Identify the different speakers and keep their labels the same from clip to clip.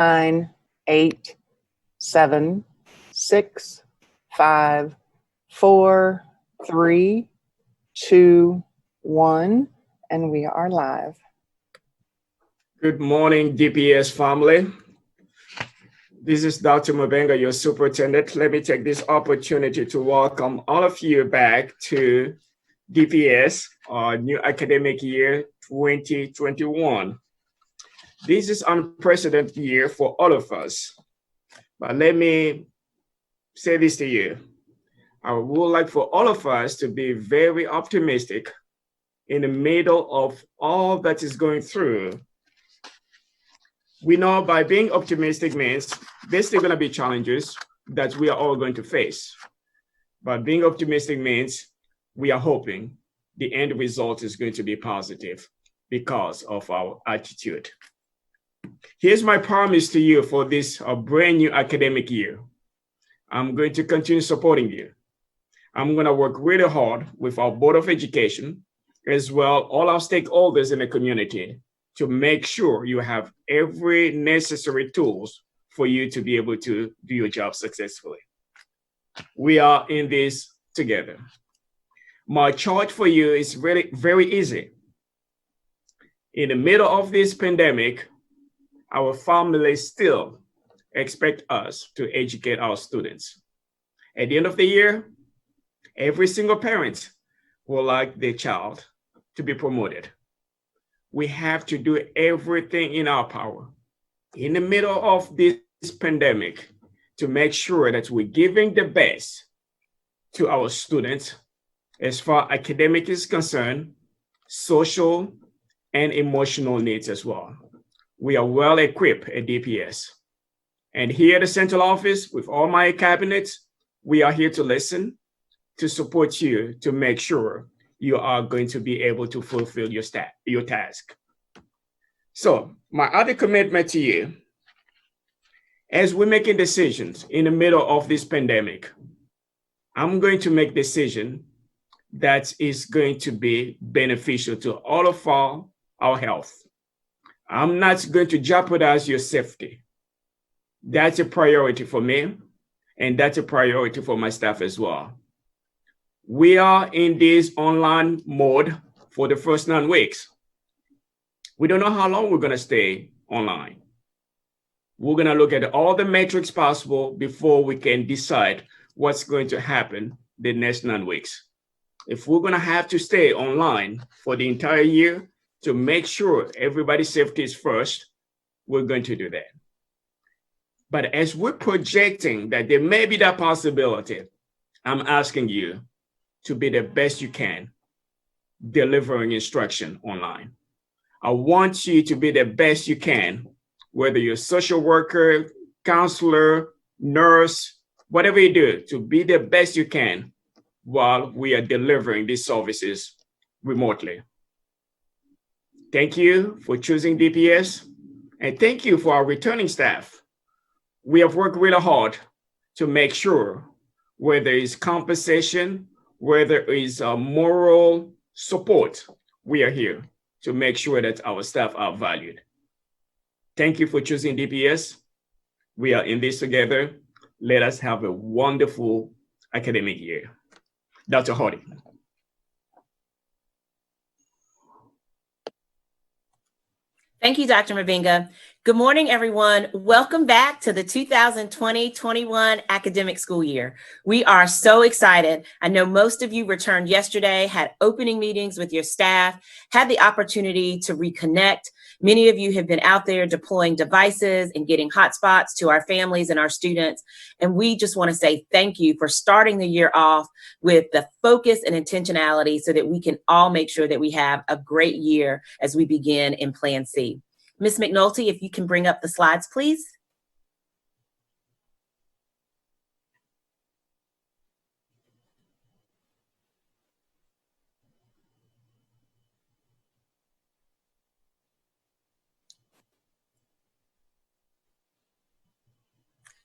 Speaker 1: 9, 8, 7, 6, 5, 4, 3, 2, 1, and we are live.
Speaker 2: Good morning, DPS family. This is Dr. Mabenga, your superintendent. Let me take this opportunity to welcome all of you back to DPS, our new academic year 2021. This is an unprecedented year for all of us. But let me say this to you. I would like for all of us to be very optimistic in the middle of all that is going through. We know by being optimistic means there's still going to be challenges that we are all going to face. But being optimistic means we are hoping the end result is going to be positive because of our attitude. Here's my promise to you for this brand new academic year. I'm going to continue supporting you. I'm going to work really hard with our Board of Education, as well all our stakeholders in the community, to make sure you have every necessary tools for you to be able to do your job successfully. We are in this together. My charge for you is really very easy. In the middle of this pandemic, our families still expect us to educate our students. At the end of the year, every single parent will like their child to be promoted. We have to do everything in our power in the middle of this pandemic to make sure that we're giving the best to our students as far as academic is concerned, social and emotional needs as well. We are well equipped at DPS. And here at the central office with all my cabinets, we are here to listen, to support you, to make sure you are going to be able to fulfill your task. So my other commitment to you, as we're making decisions in the middle of this pandemic, I'm going to make decision that is going to be beneficial to all of our health. I'm not going to jeopardize your safety. That's a priority for me, and that's a priority for my staff as well. We are in this online mode for the first 9 weeks. We don't know how long we're going to stay online. We're going to look at all the metrics possible before we can decide what's going to happen the next 9 weeks. If we're going to have to stay online for the entire year to make sure everybody's safety is first, we're going to do that. But as we're projecting that there may be that possibility, I'm asking you to be the best you can delivering instruction online. I want you to be the best you can, whether you're a social worker, counselor, nurse, whatever you do, to be the best you can while we are delivering these services remotely. Thank you for choosing DPS, and thank you for our returning staff. We have worked really hard to make sure whether it's compensation, whether it's moral support, we are here to make sure that our staff are valued. Thank you for choosing DPS. We are in this together. Let us have a wonderful academic year. Dr. Hardy.
Speaker 3: Thank you, Dr. Mabenga. Good morning, everyone. Welcome back to the 2020-21 academic school year. We are so excited. I know most of you returned yesterday, had opening meetings with your staff, had the opportunity to reconnect. Many of you have been out there deploying devices and getting hotspots to our families and our students. And we just want to say thank you for starting the year off with the focus and intentionality so that we can all make sure that we have a great year as we begin in Plan C. Ms. McNulty, if you can bring up the slides, please.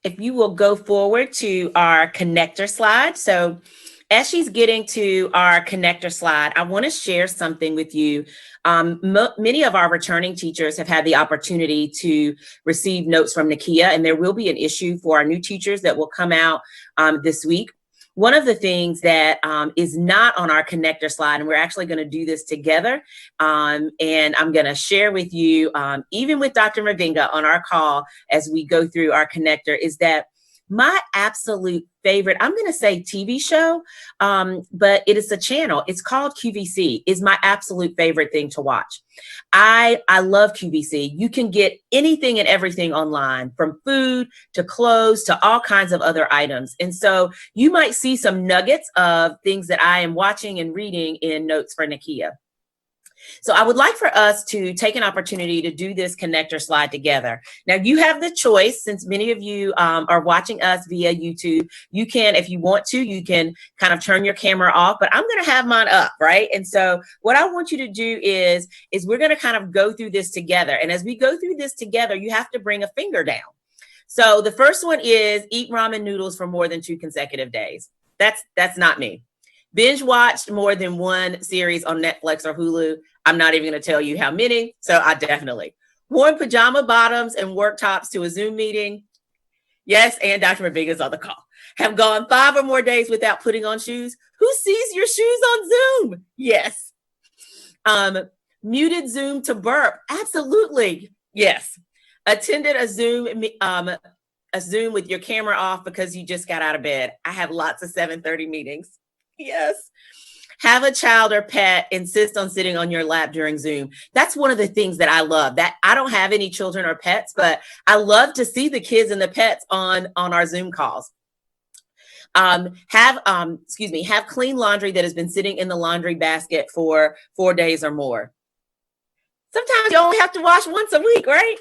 Speaker 3: If you will go forward to our connector slide. So As she's getting to our connector slide, I want to share something with you. Many of our returning teachers have had the opportunity to receive notes from Nakia, and there will be an issue for our new teachers that will come out this week. One of the things that is not on our connector slide, and we're actually going to do this together, and I'm going to share with you, even with Dr. Mavinga on our call as we go through our connector, is that my absolute favorite, I'm going to say TV show, but it is a channel. It's called QVC, is my absolute favorite thing to watch. I love QVC. You can get anything and everything online, from food to clothes to all kinds of other items. And so you might see some nuggets of things that I am watching and reading in Notes for Nakia. So I would like for us to take an opportunity to do this connector slide together. Now you have the choice, since many of you are watching us via YouTube, you can, if you want to, you can kind of turn your camera off, but I'm going to have mine up, right? And so what I want you to do is we're going to kind of go through this together. And as we go through this together, you have to bring a finger down. So the first one is eat ramen noodles for more than 2 consecutive days. That's not me. Binge watched more than one series on Netflix or Hulu. I'm not even going to tell you how many. So I definitely. Worn pajama bottoms and work tops to a Zoom meeting. Yes, and Dr. Mavinga's on the call. Have gone 5 or more days without putting on shoes. Who sees your shoes on Zoom? Yes. Muted Zoom to burp. Absolutely. Yes. Attended a Zoom with your camera off because you just got out of bed. I have lots of 7:30 meetings. Yes. Have a child or pet insist on sitting on your lap during Zoom. That's one of the things that I love. That I don't have any children or pets, but I love to see the kids and the pets on our Zoom calls. Have clean laundry that has been sitting in the laundry basket for 4 days or more. Sometimes you only have to wash once a week, right?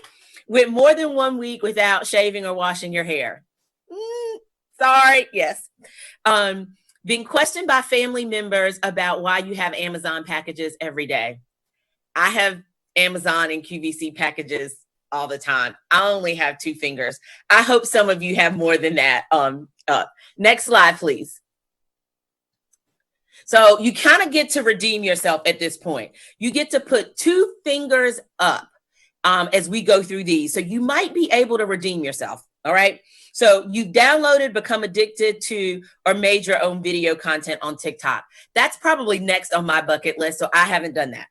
Speaker 3: With more than 1 week without shaving or washing your hair. Sorry. Yes. Being questioned by family members about why you have Amazon packages every day. I have Amazon and QVC packages all the time. I only have 2 fingers. I hope some of you have more than that. Next slide, please. So you kind of get to redeem yourself at this point. You get to put 2 fingers up as we go through these. So you might be able to redeem yourself. All right. So you downloaded, become addicted to, or made your own video content on TikTok. That's probably next on my bucket list. So I haven't done that.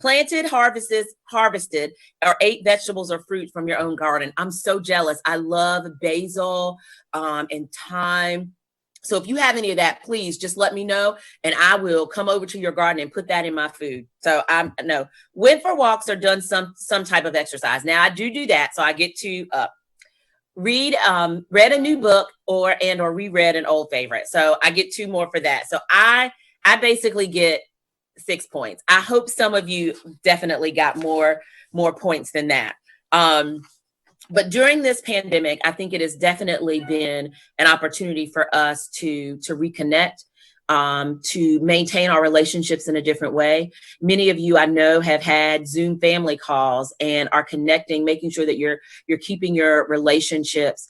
Speaker 3: Planted, harvested, or ate vegetables or fruit from your own garden. I'm so jealous. I love basil and thyme. So if you have any of that, please just let me know and I will come over to your garden and put that in my food. So went for walks or done some type of exercise. Now I do that. So I get to read a new book or reread an old favorite. So I get 2 more for that. So I basically get 6 points. I hope some of you definitely got more points than that. But during this pandemic, I think it has definitely been an opportunity for us to reconnect, to maintain our relationships in a different way. Many of you I know have had Zoom family calls and are connecting, making sure that you're keeping your relationships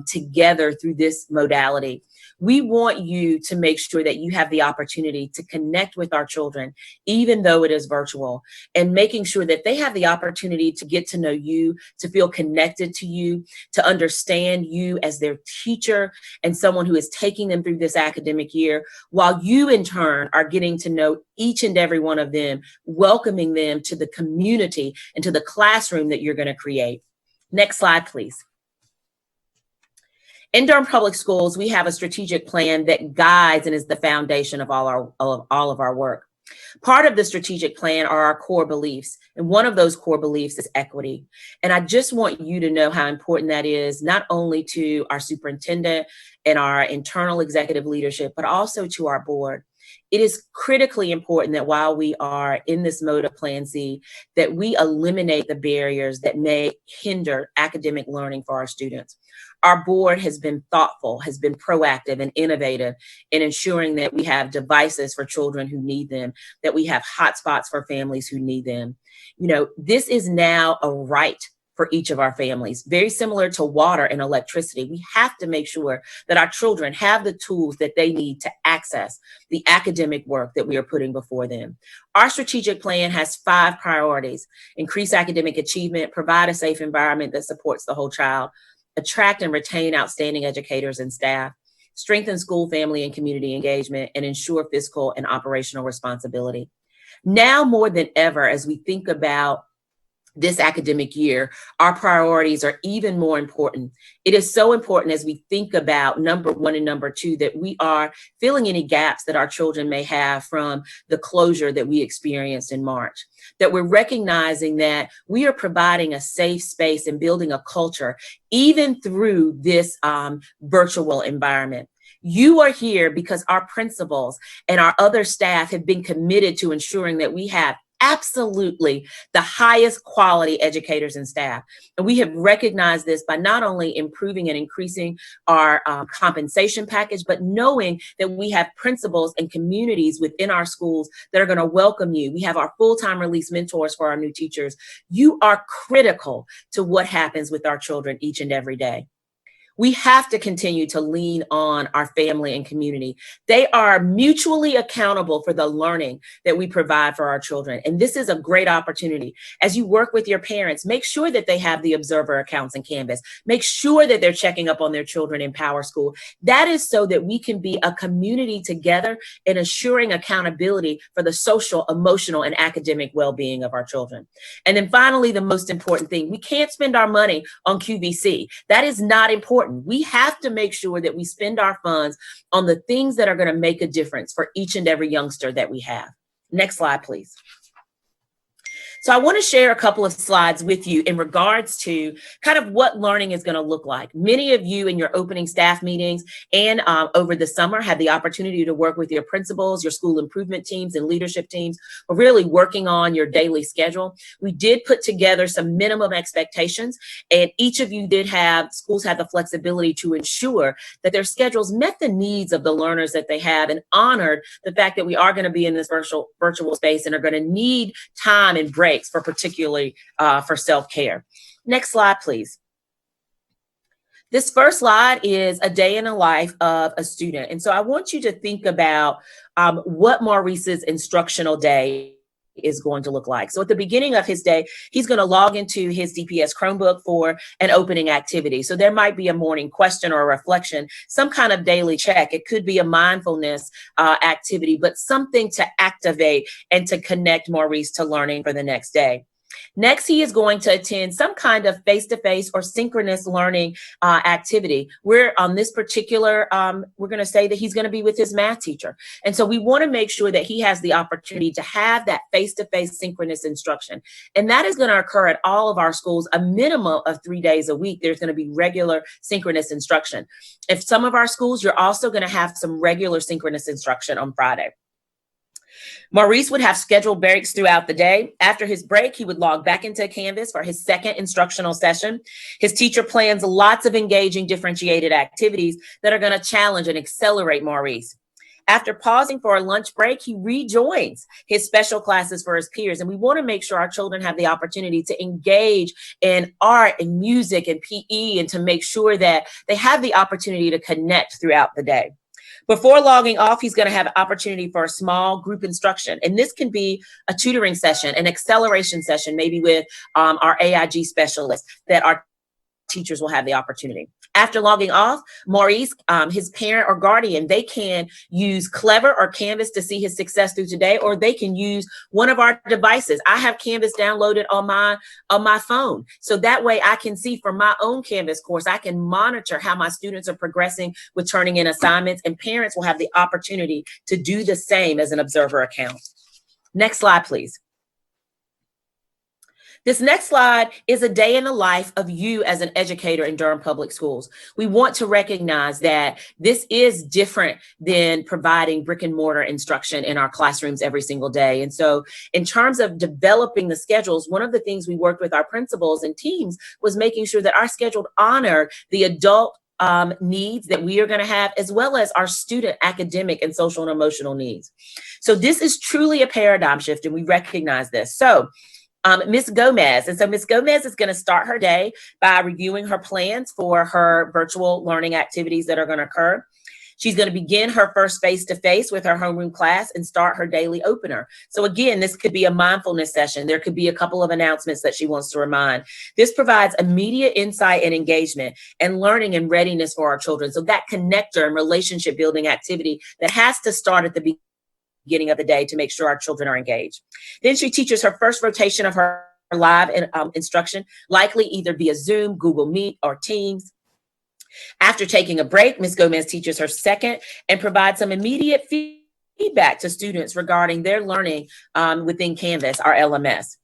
Speaker 3: together through this modality. We want you to make sure that you have the opportunity to connect with our children, even though it is virtual, and making sure that they have the opportunity to get to know you, to feel connected to you, to understand you as their teacher and someone who is taking them through this academic year, while you in turn are getting to know each and every one of them, welcoming them to the community and to the classroom that you're going to create. Next slide, please. In Durham Public Schools, we have a strategic plan that guides and is the foundation of all of our work. Part of the strategic plan are our core beliefs, and one of those core beliefs is equity. And I just want you to know how important that is, not only to our superintendent and our internal executive leadership, but also to our board. It is critically important that while we are in this mode of Plan C, that we eliminate the barriers that may hinder academic learning for our students. Our board has been thoughtful, has been proactive and innovative in ensuring that we have devices for children who need them, that we have hotspots for families who need them. You know, this is now a right for each of our families. Very similar to water and electricity, we have to make sure that our children have the tools that they need to access the academic work that we are putting before them. Our strategic plan has 5 priorities: increase academic achievement, provide a safe environment that supports the whole child, attract and retain outstanding educators and staff, strengthen school, family, and community engagement, and ensure fiscal and operational responsibility. Now more than ever, as we think about this academic year, our priorities are even more important. It is so important as we think about number 1 and number 2 that we are filling any gaps that our children may have from the closure that we experienced in March, that we're recognizing that we are providing a safe space and building a culture even through this virtual environment. You are here because our principals and our other staff have been committed to ensuring that we have absolutely the highest quality educators and staff. And we have recognized this by not only improving and increasing our compensation package, but knowing that we have principals and communities within our schools that are going to welcome you. We have our full-time release mentors for our new teachers. You are critical to what happens with our children each and every day. We have to continue to lean on our family and community. They are mutually accountable for the learning that we provide for our children. And this is a great opportunity. As you work with your parents, make sure that they have the observer accounts in Canvas. Make sure that they're checking up on their children in Power School. That is so that we can be a community together in assuring accountability for the social, emotional, and academic well-being of our children. And then finally, the most important thing, we can't spend our money on QVC. That is not important. We have to make sure that we spend our funds on the things that are going to make a difference for each and every youngster that we have. Next slide, please. So I want to share a couple of slides with you in regards to kind of what learning is going to look like. Many of you in your opening staff meetings and over the summer had the opportunity to work with your principals, your school improvement teams and leadership teams, or really working on your daily schedule. We did put together some minimum expectations, and each of you schools had the flexibility to ensure that their schedules met the needs of the learners that they have and honored the fact that we are going to be in this virtual space and are going to need time and breaks for particularly for self-care. Next slide, please. This first slide is a day in the life of a student. And so I want you to think about what Maurice's instructional day is going to look like. So at the beginning of his day, he's going to log into his DPS Chromebook for an opening activity. So there might be a morning question or a reflection, some kind of daily check. It could be a mindfulness activity, but something to activate and to connect Maurice to learning for the next day. Next, he is going to attend some kind of face-to-face or synchronous learning activity. We're on this particular, we're going to say that he's going to be with his math teacher. And so we want to make sure that he has the opportunity to have that face-to-face synchronous instruction. And that is going to occur at all of our schools, a minimum of 3 days a week. There's going to be regular synchronous instruction. If some of our schools, you're also going to have some regular synchronous instruction on Friday. Maurice would have scheduled breaks throughout the day. After his break, he would log back into Canvas for his second instructional session. His teacher plans lots of engaging differentiated activities that are going to challenge and accelerate Maurice. After pausing for a lunch break, he rejoins his special classes for his peers. And we want to make sure our children have the opportunity to engage in art and music and PE and to make sure that they have the opportunity to connect throughout the day. Before logging off, he's going to have an opportunity for a small group instruction. And this can be a tutoring session, an acceleration session, maybe with our AIG specialist that our teachers will have the opportunity. After logging off, Maurice, his parent or guardian, they can use Clever or Canvas to see his success through today, or they can use one of our devices. I have Canvas downloaded on my phone. So that way I can see for my own Canvas course, I can monitor how my students are progressing with turning in assignments, and parents will have the opportunity to do the same as an observer account. Next slide, please. This next slide is a day in the life of you as an educator in Durham Public Schools. We want to recognize that this is different than providing brick and mortar instruction in our classrooms every single day. And so in terms of developing the schedules, one of the things we worked with our principals and teams was making sure that our schedule honor the adult needs that we are going to have, as well as our student academic and social and emotional needs. So this is truly a paradigm shift, and we recognize this. So Ms. Gomez. And so Ms. Gomez is going to start her day by reviewing her plans for her virtual learning activities that are going to occur. She's going to begin her first face-to-face with her homeroom class and start her daily opener. So again, this could be a mindfulness session. There could be a couple of announcements that she wants to remind. This provides immediate insight and engagement and learning and readiness for our children. So that connector and relationship building activity that has to start at the beginning of the day to make sure our children are engaged. Then she teaches her first rotation of her live instruction, likely either via Zoom, Google Meet, or Teams. After taking a break, Ms. Gomez teaches her second and provides some immediate feedback to students regarding their learning within Canvas, our LMS.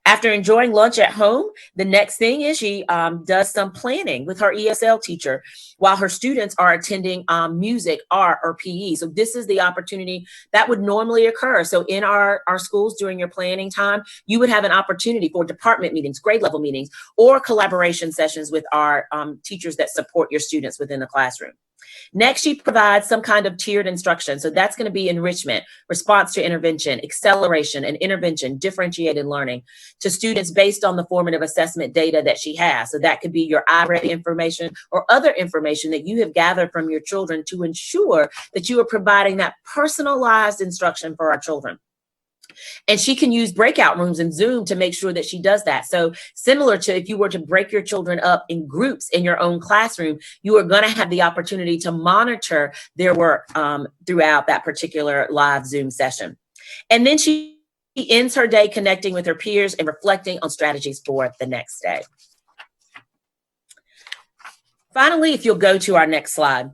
Speaker 3: After enjoying lunch at home, the next thing is she does some planning with her ESL teacher while her students are attending music, art, or PE. So this is the opportunity that would normally occur. So in our schools during your planning time, you would have an opportunity for department meetings, grade level meetings, or collaboration sessions with our teachers that support your students within the classroom. Next, she provides some kind of tiered instruction. So that's going to be enrichment, response to intervention, acceleration and intervention, differentiated learning to students based on the formative assessment data that she has. So that could be your iReady information or other information that you have gathered from your children to ensure that you are providing that personalized instruction for our children. And she can use breakout rooms in Zoom to make sure that she does that. So similar to if you were to break your children up in groups in your own classroom, you are going to have the opportunity to monitor their work throughout that particular live Zoom session. And then she ends her day connecting with her peers and reflecting on strategies for the next day. Finally, if you'll go to our next slide.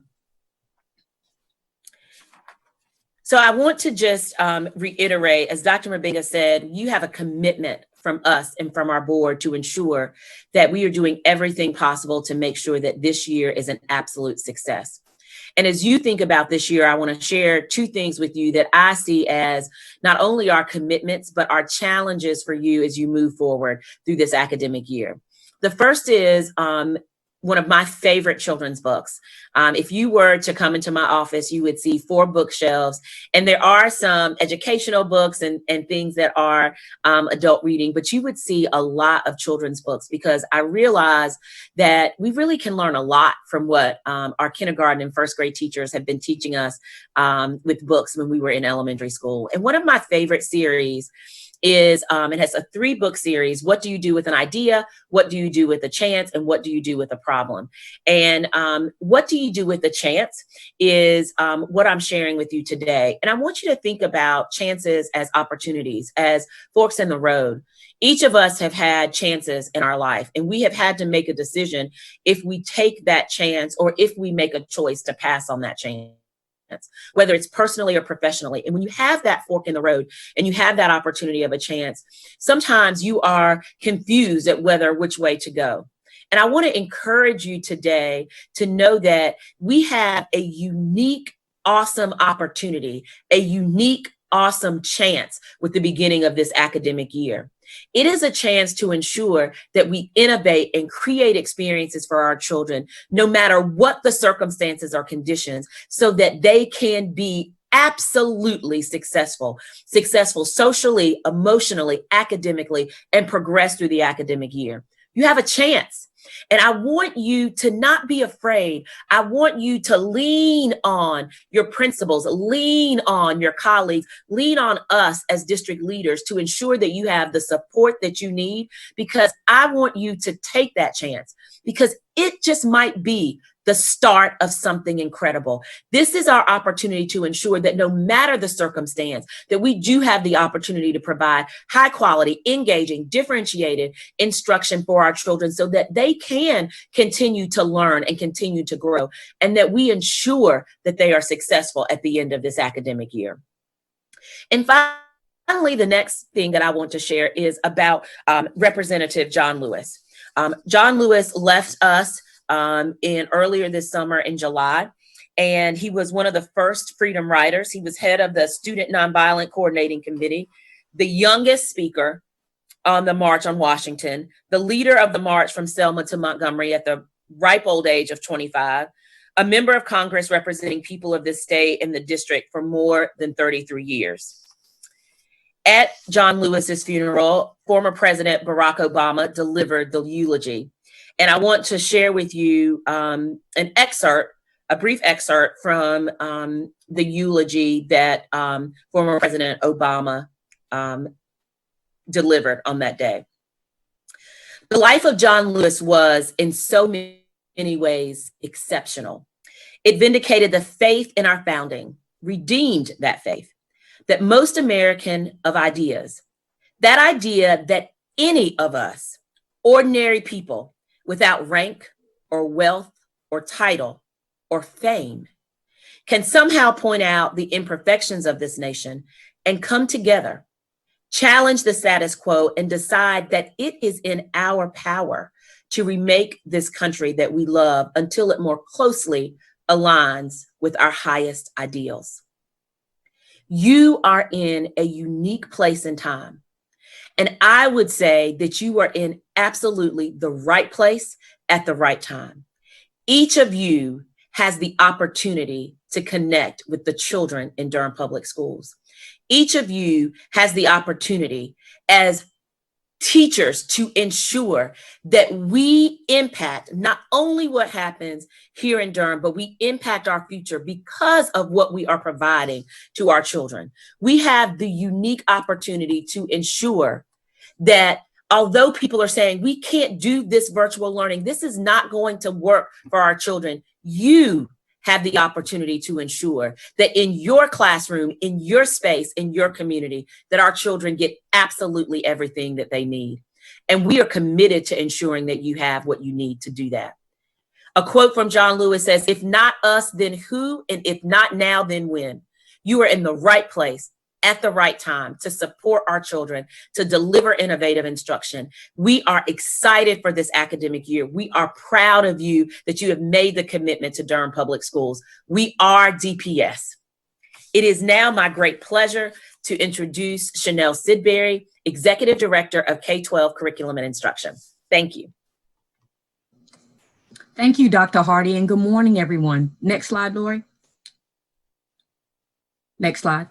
Speaker 3: So I want to just reiterate, as Dr. Mabenga said, you have a commitment from us and from our board to ensure that we are doing everything possible to make sure that this year is an absolute success. And as you think about this year, I want to share two things with you that I see as not only our commitments, but our challenges for you as you move forward through this academic year. The first is one of my favorite children's books. If you were to come into my office, you would see 4 bookshelves, and there are some educational books and things that are adult reading, but you would see a lot of children's books because I realize that we really can learn a lot from what our kindergarten and first grade teachers have been teaching us with books when we were in elementary school. And one of my favorite series is it has a 3-book series. What do you do with an idea? What do you do with a chance? And what do you do with a problem? And what do you do with a chance is what I'm sharing with you today. And I want you to think about chances as opportunities, as forks in the road. Each of us have had chances in our life, and we have had to make a decision if we take that chance or if we make a choice to pass on that chance, whether it's personally or professionally. And when you have that fork in the road and you have that opportunity of a chance, sometimes you are confused at which way to go. And I want to encourage you today to know that we have a unique, awesome opportunity, a unique, awesome chance with the beginning of this academic year. It is a chance to ensure that we innovate and create experiences for our children, no matter what the circumstances or conditions, so that they can be absolutely successful socially, emotionally, academically, and progress through the academic year. You have a chance. And I want you to not be afraid. I want you to lean on your principals, lean on your colleagues, lean on us as district leaders to ensure that you have the support that you need, because I want you to take that chance, because it just might be the start of something incredible. This is our opportunity to ensure that no matter the circumstance, that we do have the opportunity to provide high quality, engaging, differentiated instruction for our children so that they can continue to learn and continue to grow, and that we ensure that they are successful at the end of this academic year. And finally, the next thing that I want to share is about Representative John Lewis. John Lewis left us earlier this summer in July, and he was one of the first freedom riders. He was head of the Student Nonviolent Coordinating Committee, the youngest speaker on the March on Washington, the leader of the march from Selma to Montgomery at the ripe old age of 25, a member of Congress representing people of this state and the district for more than 33 years. At John Lewis's funeral, former President Barack Obama delivered the eulogy. And I want to share with you an excerpt, a brief excerpt from the eulogy that former President Obama delivered on that day. The life of John Lewis was, in so many ways, exceptional. It vindicated the faith in our founding, redeemed that faith, that most American of ideas, that idea that any of us, ordinary people without rank or wealth or title or fame, can somehow point out the imperfections of this nation and come together, challenge the status quo, and decide that it is in our power to remake this country that we love until it more closely aligns with our highest ideals. You are in a unique place in time. And I would say that you are in absolutely the right place at the right time. Each of you has the opportunity to connect with the children in Durham Public Schools. Each of you has the opportunity as teachers to ensure that we impact not only what happens here in Durham, but we impact our future because of what we are providing to our children. We have the unique opportunity to ensure that although people are saying we can't do this virtual learning, this is not going to work for our children, you have the opportunity to ensure that in your classroom, in your space, in your community, that our children get absolutely everything that they need. And we are committed to ensuring that you have what you need to do that. A quote from John Lewis says, "If not us, then who? And if not now, then when?" You are in the right place at the right time to support our children, to deliver innovative instruction. We are excited for this academic year. We are proud of you that you have made the commitment to Durham Public Schools. We are DPS. It is now my great pleasure to introduce Chanel Sidbury, Executive Director of K-12 Curriculum and Instruction. Thank you.
Speaker 4: Thank you, Dr. Hardy, and good morning, everyone. Next slide, Lori. Next slide.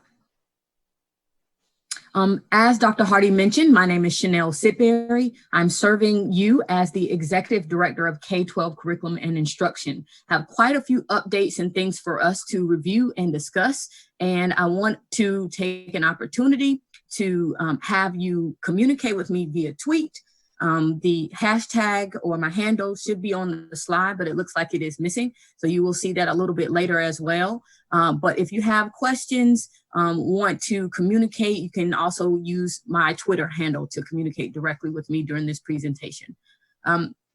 Speaker 4: As Dr. Hardy mentioned, my name is Chanel Sidbury. I'm serving you as the Executive Director of K-12 Curriculum and Instruction. I have quite a few updates and things for us to review and discuss, and I want to take an opportunity to have you communicate with me via tweet. The hashtag or my handle should be on the slide, but it looks like it is missing. So you will see that a little bit later as well. But if you have questions, want to communicate, you can also use my Twitter handle to communicate directly with me during this presentation.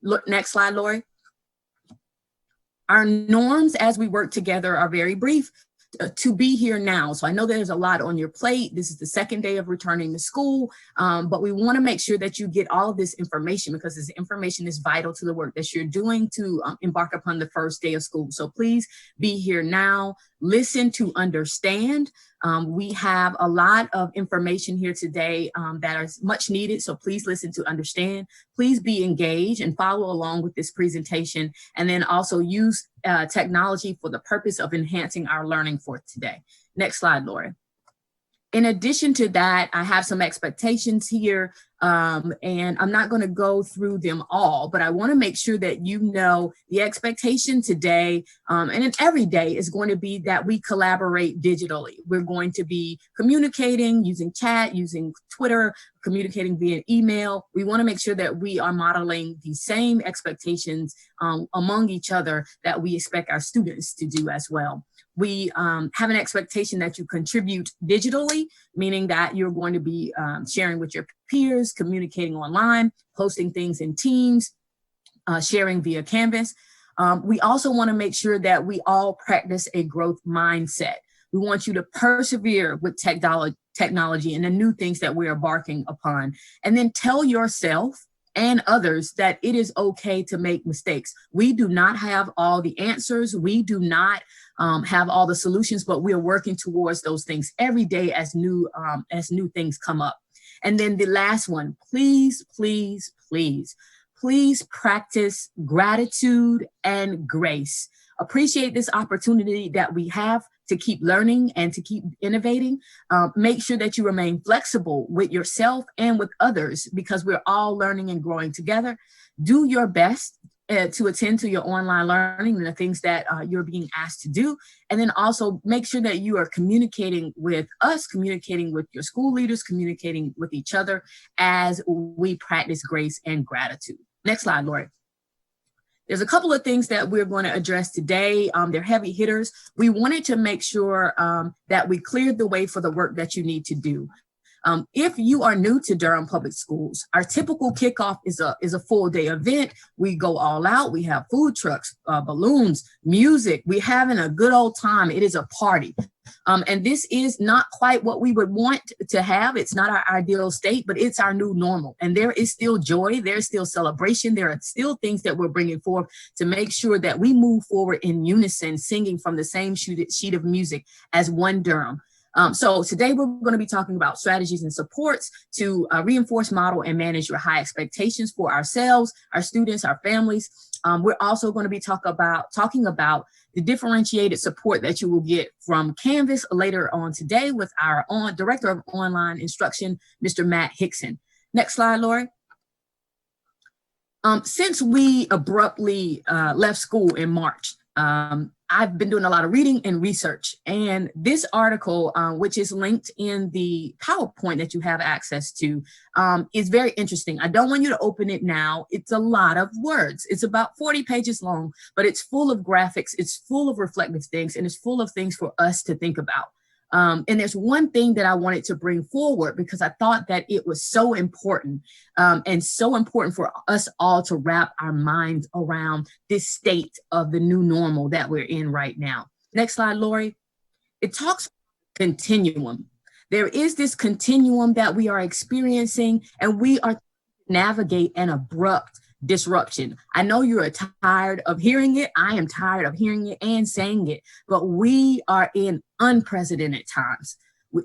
Speaker 4: Look, next slide, Lori. Our norms as we work together are very brief. To be here now. So I know there's a lot on your plate. This is the second day of returning to school, but we want to make sure that you get all of this information because this information is vital to the work that you're doing to embark upon the first day of school. So please be here now. Listen to understand. We have a lot of information here today that is much needed. So please listen to understand. Please be engaged and follow along with this presentation, and then also use technology for the purpose of enhancing our learning for today. Next slide, Laura. In addition to that, I have some expectations here, and I'm not going to go through them all, but I want to make sure that you know the expectation today and in every day is going to be that we collaborate digitally. We're going to be communicating using chat, using Twitter, communicating via email. We want to make sure that we are modeling the same expectations among each other that we expect our students to do as well. We have an expectation that you contribute digitally, meaning that you're going to be sharing with your peers, communicating online, posting things in Teams, sharing via Canvas. We also want to make sure that we all practice a growth mindset. We want you to persevere with technology and the new things that we're embarking upon, and then tell yourself and others that it is okay to make mistakes. We do not have all the answers. We do not have all the solutions, but we are working towards those things every day as new things come up. And then the last one, please, please, please, please practice gratitude and grace. Appreciate this opportunity that we have to keep learning and to keep innovating. Make sure that you remain flexible with yourself and with others, because we're all learning and growing together. Do your best to attend to your online learning and the things that you're being asked to do. And then also make sure that you are communicating with us, communicating with your school leaders, communicating with each other as we practice grace and gratitude. Next slide, Lori. There's a couple of things that we're going to address today. They're heavy hitters. We wanted to make sure that we cleared the way for the work that you need to do. If you are new to Durham Public Schools, our typical kickoff is a full day event. We go all out. We have food trucks, balloons, music. We're having a good old time. It is a party. And this is not quite what we would want to have. It's not our ideal state, but it's our new normal. And there is still joy. There's still celebration. There are still things that we're bringing forth to make sure that we move forward in unison, singing from the same sheet of music as one Durham. So today we're going to be talking about strategies and supports to reinforce, model, and manage your high expectations for ourselves, our students, our families. We're also going to be talking about the differentiated support that you will get from Canvas later on today with our Director of Online Instruction, Mr. Matt Hickson. Next slide, Lori. Since we abruptly left school in March, I've been doing a lot of reading and research, and this article, which is linked in the PowerPoint that you have access to, is very interesting. I don't want you to open it now. It's a lot of words. It's about 40 pages long, but it's full of graphics. It's full of reflective things, and it's full of things for us to think about. And there's one thing that I wanted to bring forward because I thought that it was so important and so important for us all to wrap our minds around this state of the new normal that we're in right now. Next slide, Lori. It talks continuum. There is this continuum that we are experiencing, and we are navigate an abrupt disruption. I know you're tired of hearing it. I am tired of hearing it and saying it, but we are in unprecedented times.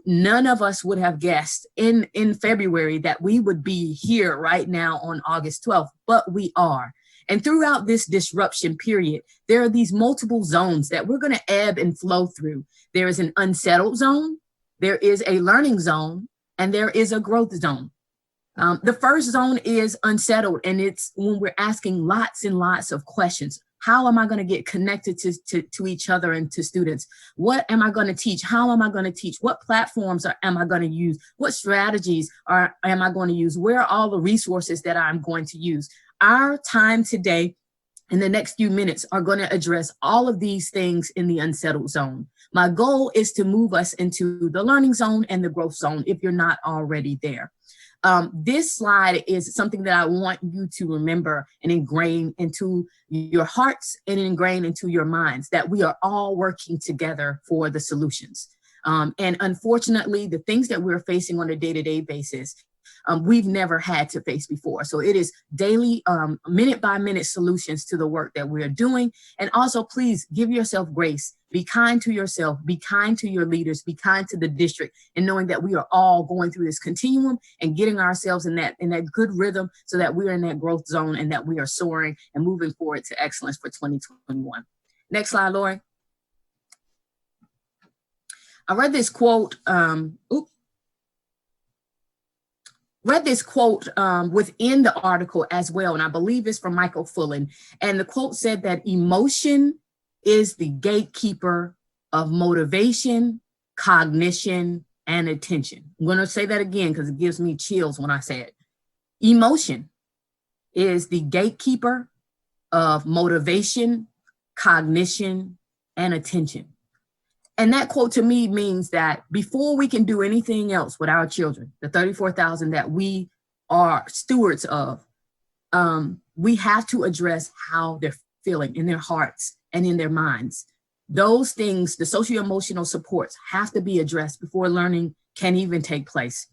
Speaker 4: None of us would have guessed in February that we would be here right now on August 12th, but we are. And throughout this disruption period, there are these multiple zones that we're going to ebb and flow through. There is an unsettled zone, there is a learning zone, and there is a growth zone. The first zone is unsettled, and it's when we're asking lots and lots of questions. How am I going to get connected to each other and to students? What am I going to teach? How am I going to teach? What platforms am I going to use? What strategies am I going to use? Where are all the resources that I'm going to use? Our time today in the next few minutes are going to address all of these things in the unsettled zone. My goal is to move us into the learning zone and the growth zone if you're not already there. This slide is something that I want you to remember and ingrain into your hearts and ingrain into your minds, that we are all working together for the solutions. And unfortunately, the things that we're facing on a day-to-day basis, we've never had to face before. So it is daily, minute by minute solutions to the work that we're doing. And also, please give yourself grace. Be kind to yourself, be kind to your leaders, be kind to the district, and knowing that we are all going through this continuum and getting ourselves in that good rhythm so that we're in that growth zone and that we are soaring and moving forward to excellence for 2021. Next slide, Lori. I read this quote, within the article as well, and I believe it's from Michael Fullen. And the quote said that emotion is the gatekeeper of motivation, cognition, and attention. I'm going to say that again because it gives me chills when I say it. Emotion is the gatekeeper of motivation, cognition, and attention. And that quote to me means that before we can do anything else with our children, the 34,000 that we are stewards of, we have to address how they're feeling in their hearts and in their minds. Those things, the socio-emotional supports, have to be addressed before learning can even take place.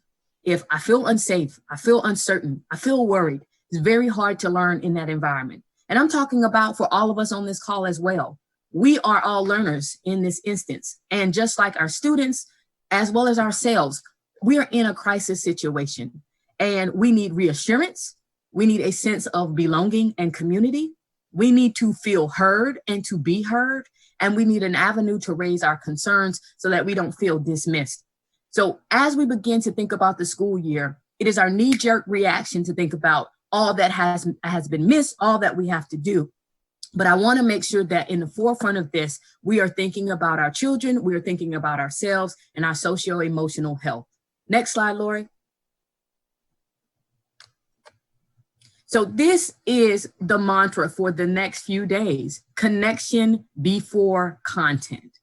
Speaker 4: If I feel unsafe, I feel uncertain, I feel worried, it's very hard to learn in that environment. And I'm talking about for all of us on this call as well. We are all learners in this instance. And just like our students, as well as ourselves, we are in a crisis situation and we need reassurance. We need a sense of belonging and community. We need to feel heard and to be heard, and we need an avenue to raise our concerns so that we don't feel dismissed. So as we begin to think about the school year, it is our knee-jerk reaction to think about all that has been missed, all that we have to do. But I want to make sure that in the forefront of this, we are thinking about our children, we are thinking about ourselves and our socio-emotional health. Next slide, Lori. So this is the mantra for the next few days: connection before content.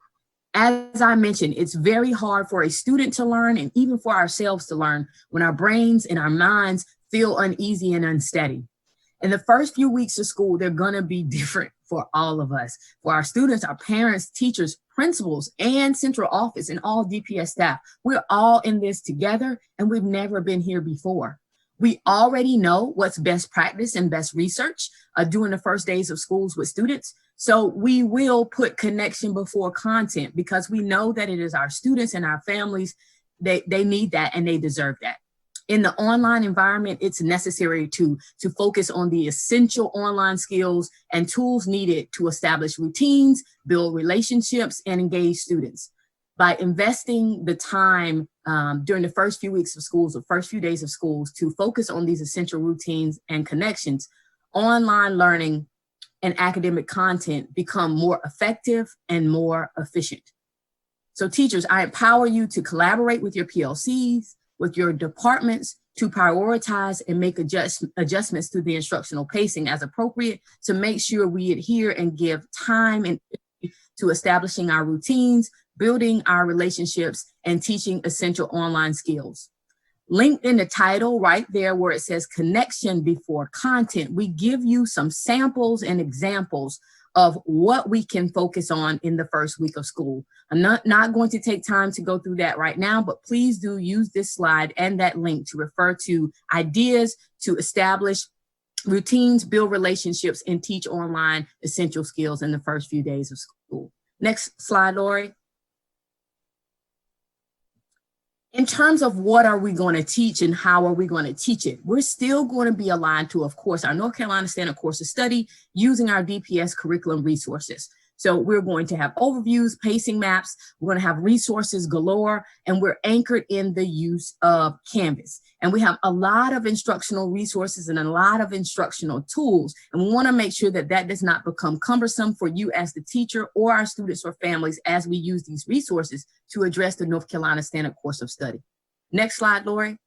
Speaker 4: As I mentioned, it's very hard for a student to learn and even for ourselves to learn when our brains and our minds feel uneasy and unsteady. In the first few weeks of school, they're going to be different for all of us, for our students, our parents, teachers, principals, and central office and all DPS staff. We're all in this together, and we've never been here before. We already know what's best practice and best research during the first days of schools with students. So we will put connection before content because we know that it is our students and our families, they need that and they deserve that. In the online environment, it's necessary to focus on the essential online skills and tools needed to establish routines, build relationships, and engage students. By investing the time during the first few weeks of schools or first few days of schools to focus on these essential routines and connections, online learning and academic content become more effective and more efficient. So teachers, I empower you to collaborate with your PLCs, with your departments to prioritize and make adjustments to the instructional pacing as appropriate to make sure we adhere and give time and to establishing our routines, building our relationships, and teaching essential online skills. Linked in the title right there where it says connection before content, we give you some samples and examples of what we can focus on in the first week of school. I'm not going to take time to go through that right now, but please do use this slide and that link to refer to ideas to establish routines, build relationships, and teach online essential skills in the first few days of school. Next slide, Lori. In terms of what are we going to teach and how are we going to teach it, we're still going to be aligned to, of course, our North Carolina Standard Course of Study using our DPS curriculum resources. So we're going to have overviews, pacing maps, we're going to have resources galore, and we're anchored in the use of Canvas. And we have a lot of instructional resources and a lot of instructional tools. And we want to make sure that that does not become cumbersome for you as the teacher or our students or families as we use these resources to address the North Carolina Standard Course of Study. Next slide, Lori.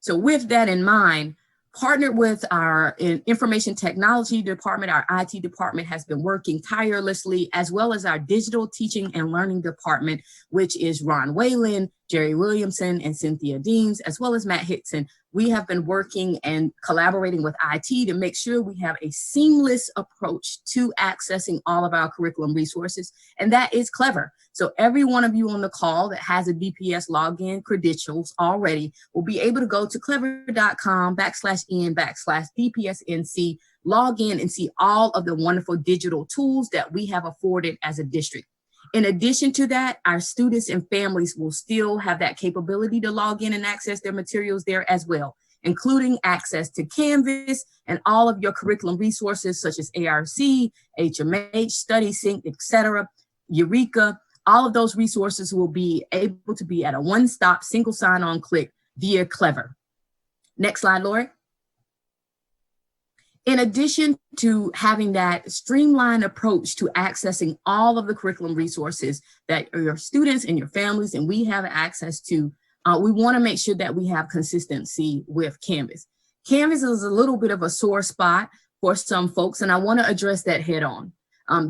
Speaker 4: So with that in mind, partnered with our information technology department, our IT department has been working tirelessly, as well as our digital teaching and learning department, which is Ron Whalen, Jerry Williamson, and Cynthia Deems, as well as Matt Hickson. We have been working and collaborating with IT to make sure we have a seamless approach to accessing all of our curriculum resources, and that is clever. So every one of you on the call that has a DPS login credentials already will be able to go to clever.com/n/DPSNC, log in and see all of the wonderful digital tools that we have afforded as a district. In addition to that, our students and families will still have that capability to log in and access their materials there as well, including access to Canvas and all of your curriculum resources such as ARC, HMH, StudySync, etc., Eureka. All of those resources will be able to be at a one-stop single sign-on click via Clever. Next slide, Lori. In addition to having that streamlined approach to accessing all of the curriculum resources that your students and your families and we have access to, we want to make sure that we have consistency with Canvas. Canvas is a little bit of a sore spot for some folks, and I want to address that head on.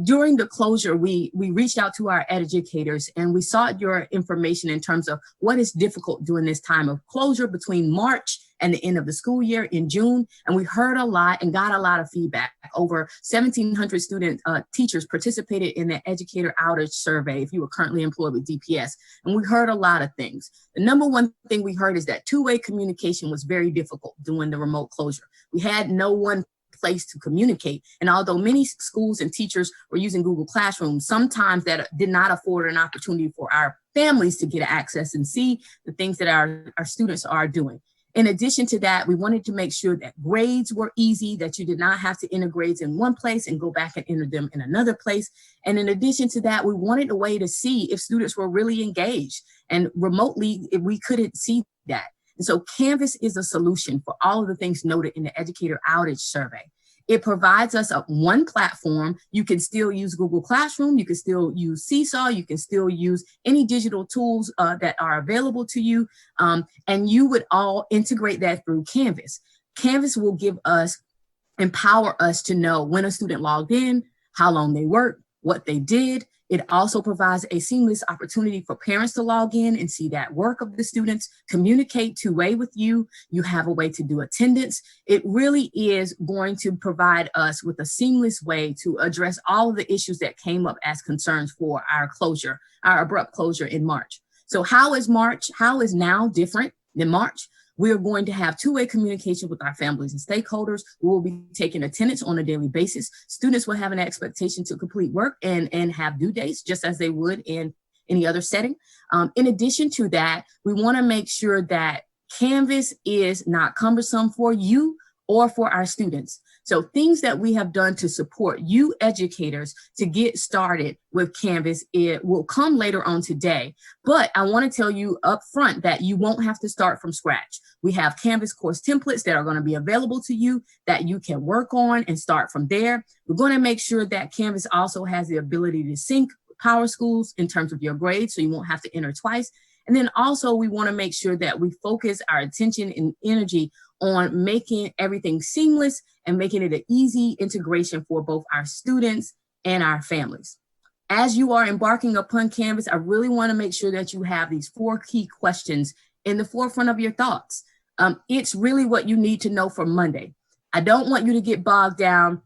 Speaker 4: During the closure, we reached out to our educators and we sought your information in terms of what is difficult during this time of closure between March and the end of the school year in June. And we heard a lot and got a lot of feedback. Over 1,700 teachers participated in the educator outage survey if you were currently employed with DPS. And we heard a lot of things. The number one thing we heard is that two-way communication was very difficult during the remote closure. We had no one place to communicate. And although many schools and teachers were using Google Classroom, sometimes that did not afford an opportunity for our families to get access and see the things that our students are doing. In addition to that, we wanted to make sure that grades were easy, that you did not have to enter grades in one place and go back and enter them in another place. And in addition to that, we wanted a way to see if students were really engaged, and remotely, if we couldn't see that. And so Canvas is a solution for all of the things noted in the educator outage survey. It provides us one platform. You can still use Google Classroom. You can still use Seesaw. You can still use any digital tools that are available to you. And you would all integrate that through Canvas. Canvas will empower us to know when a student logged in, how long they worked, what they did. It also provides a seamless opportunity for parents to log in and see that work of the students, communicate two-way with you. You have a way to do attendance. It really is going to provide us with a seamless way to address all of the issues that came up as concerns for our closure, our abrupt closure in March. So how is now different than March? We are going to have two-way communication with our families and stakeholders. We will be taking attendance on a daily basis. Students will have an expectation to complete work and have due dates, just as they would in any other setting. In addition to that, we want to make sure that Canvas is not cumbersome for you or for our students. So things that we have done to support you educators to get started with Canvas, it will come later on today. But I want to tell you up front that you won't have to start from scratch. We have Canvas course templates that are going to be available to you that you can work on and start from there. We're going to make sure that Canvas also has the ability to sync PowerSchools in terms of your grades, so you won't have to enter twice. And then also we want to make sure that we focus our attention and energy on making everything seamless and making it an easy integration for both our students and our families. As you are embarking upon Canvas, I really want to make sure that you have these 4 key questions in the forefront of your thoughts. It's really what you need to know for Monday. I don't want you to get bogged down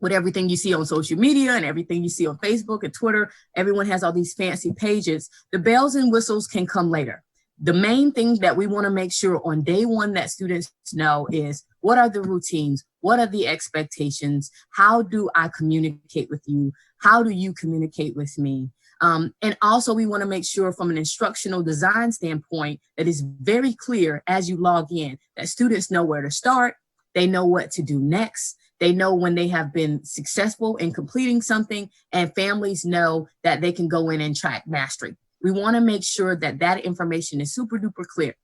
Speaker 4: with everything you see on social media and everything you see on Facebook and Twitter. Everyone has all these fancy pages. The bells and whistles can come later. The main thing that we want to make sure on day one that students know is, what are the routines? What are the expectations? How do I communicate with you? How do you communicate with me? And also we want to make sure from an instructional design standpoint that is very clear as you log in, that students know where to start. They know what to do next. They know when they have been successful in completing something, and families know that they can go in and track mastery. We want to make sure that that information is super duper clear.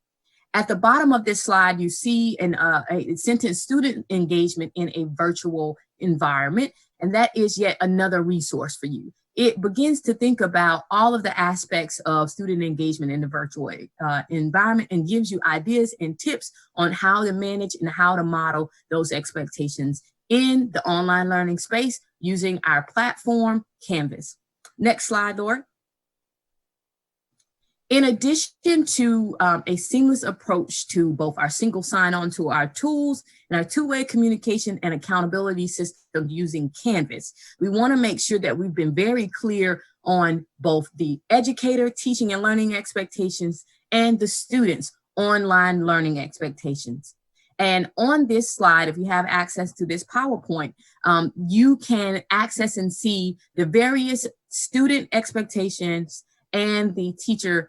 Speaker 4: At the bottom of this slide, you see a sentence, student engagement in a virtual environment, and that is yet another resource for you. It begins to think about all of the aspects of student engagement in the virtual environment and gives you ideas and tips on how to manage and how to model those expectations in the online learning space using our platform, Canvas. Next slide, Laura. In addition to a seamless approach to both our single sign-on to our tools and our two-way communication and accountability system using Canvas, we want to make sure that we've been very clear on both the educator teaching and learning expectations and the students' online learning expectations. And on this slide, if you have access to this PowerPoint, you can access and see the various student expectations and the teaching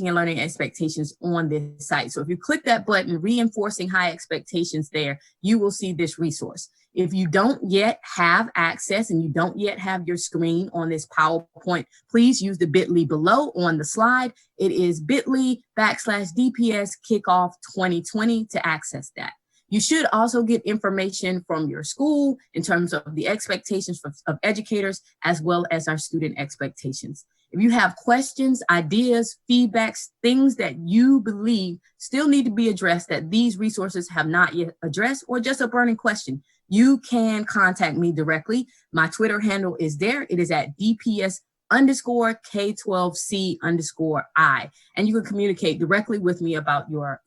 Speaker 4: and learning expectations on this site. So if you click that button, reinforcing high expectations there, you will see this resource. If you don't yet have access and you don't yet have your screen on this PowerPoint, please use the bit.ly below on the slide. It is bit.ly/DPS KickOff 2020 to access that. You should also get information from your school in terms of the expectations of educators as well as our student expectations. If you have questions, ideas, feedbacks, things that you believe still need to be addressed that these resources have not yet addressed, or just a burning question, you can contact me directly. My Twitter handle is there. It is at DPS_K12C_I. And you can communicate directly with me about your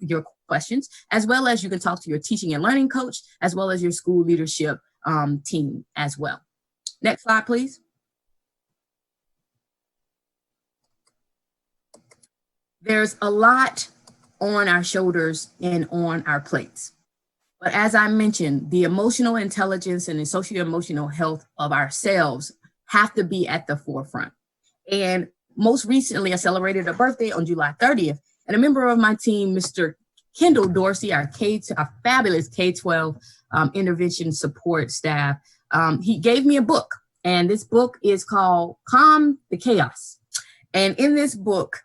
Speaker 4: questions, as well as you can talk to your teaching and learning coach, as well as your school leadership team as well. Next slide, please. There's a lot on our shoulders and on our plates. But as I mentioned, the emotional intelligence and the socio-emotional health of ourselves have to be at the forefront. And most recently, I celebrated a birthday on July 30th, and a member of my team, Mr. Kendall Dorsey, our fabulous K-12 intervention support staff. He gave me a book, and this book is called Calm the Chaos. And in this book,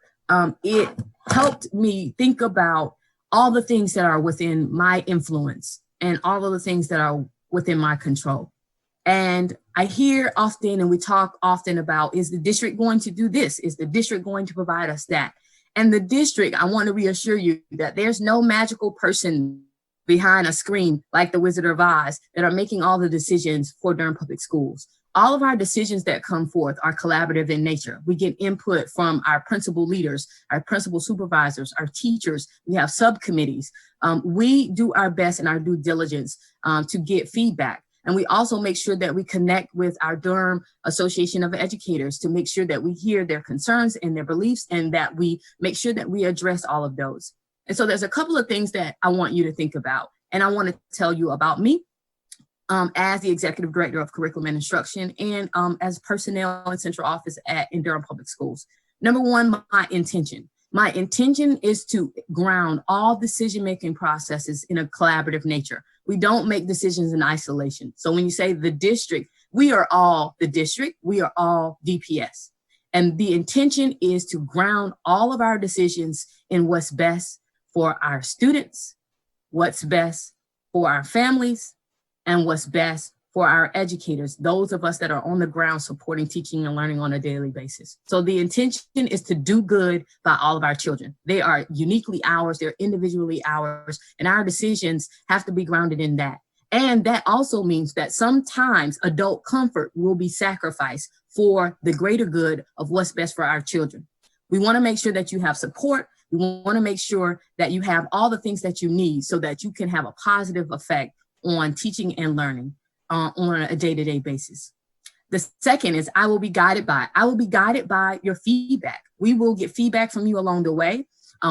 Speaker 4: it helped me think about all the things that are within my influence and all of the things that are within my control. And I hear often, and we talk often about, is the district going to do this? Is the district going to provide us that? And the district, I want to reassure you that there's no magical person behind a screen like the Wizard of Oz that are making all the decisions for Durham Public Schools. All of our decisions that come forth are collaborative in nature. We get input from our principal leaders, our principal supervisors, our teachers. We have subcommittees. We do our best and our due diligence to get feedback. And we also make sure that we connect with our Durham Association of Educators to make sure that we hear their concerns and their beliefs, and that we make sure that we address all of those. And so there's a couple of things that I want you to think about. And I want to tell you about me as the Executive Director of Curriculum and Instruction, and as personnel in Central Office in Durham Public Schools. Number one, my intention. My intention is to ground all decision-making processes in a collaborative nature. We don't make decisions in isolation. So when you say the district, we are all the district, we are all DPS. And the intention is to ground all of our decisions in what's best for our students, what's best for our families, and what's best for our educators, those of us that are on the ground supporting teaching and learning on a daily basis. So the intention is to do good by all of our children. They are uniquely ours, they're individually ours, and our decisions have to be grounded in that. And that also means that sometimes adult comfort will be sacrificed for the greater good of what's best for our children. We want to make sure that you have support. We want to make sure that you have all the things that you need so that you can have a positive effect on teaching and learning on a day-to-day basis. The second is I will be guided by your feedback. We will get feedback from you along the way.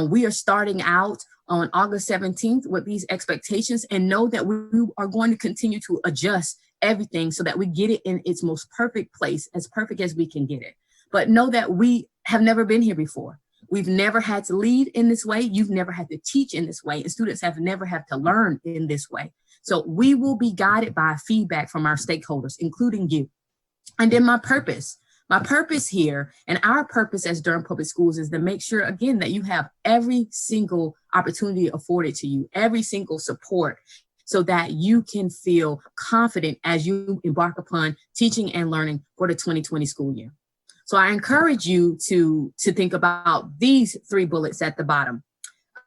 Speaker 4: We are starting out on August 17th with these expectations, and know that we are going to continue to adjust everything so that we get it in its most perfect place, as perfect as we can get it. But know that we have never been here before. We've never had to lead in this way. You've never had to teach in this way, and students have never had to learn in this way. So we will be guided by feedback from our stakeholders, including you. And then my purpose here, and our purpose as Durham Public Schools, is to make sure, again, that you have every single opportunity afforded to you, every single support, so that you can feel confident as you embark upon teaching and learning for the 2020 school year. So I encourage you to think about these 3 bullets at the bottom.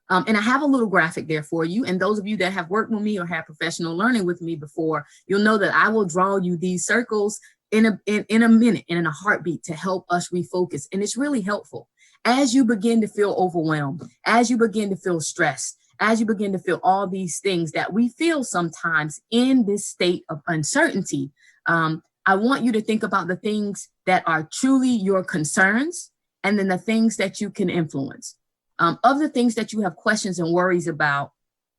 Speaker 4: And I have a little graphic there for you. And those of you that have worked with me or have professional learning with me before, you'll know that I will draw you these circles in a minute and in a heartbeat to help us refocus. And it's really helpful. As you begin to feel overwhelmed, as you begin to feel stressed, as you begin to feel all these things that we feel sometimes in this state of uncertainty, I want you to think about the things that are truly your concerns, and then the things that you can influence. Of the things that you have questions and worries about,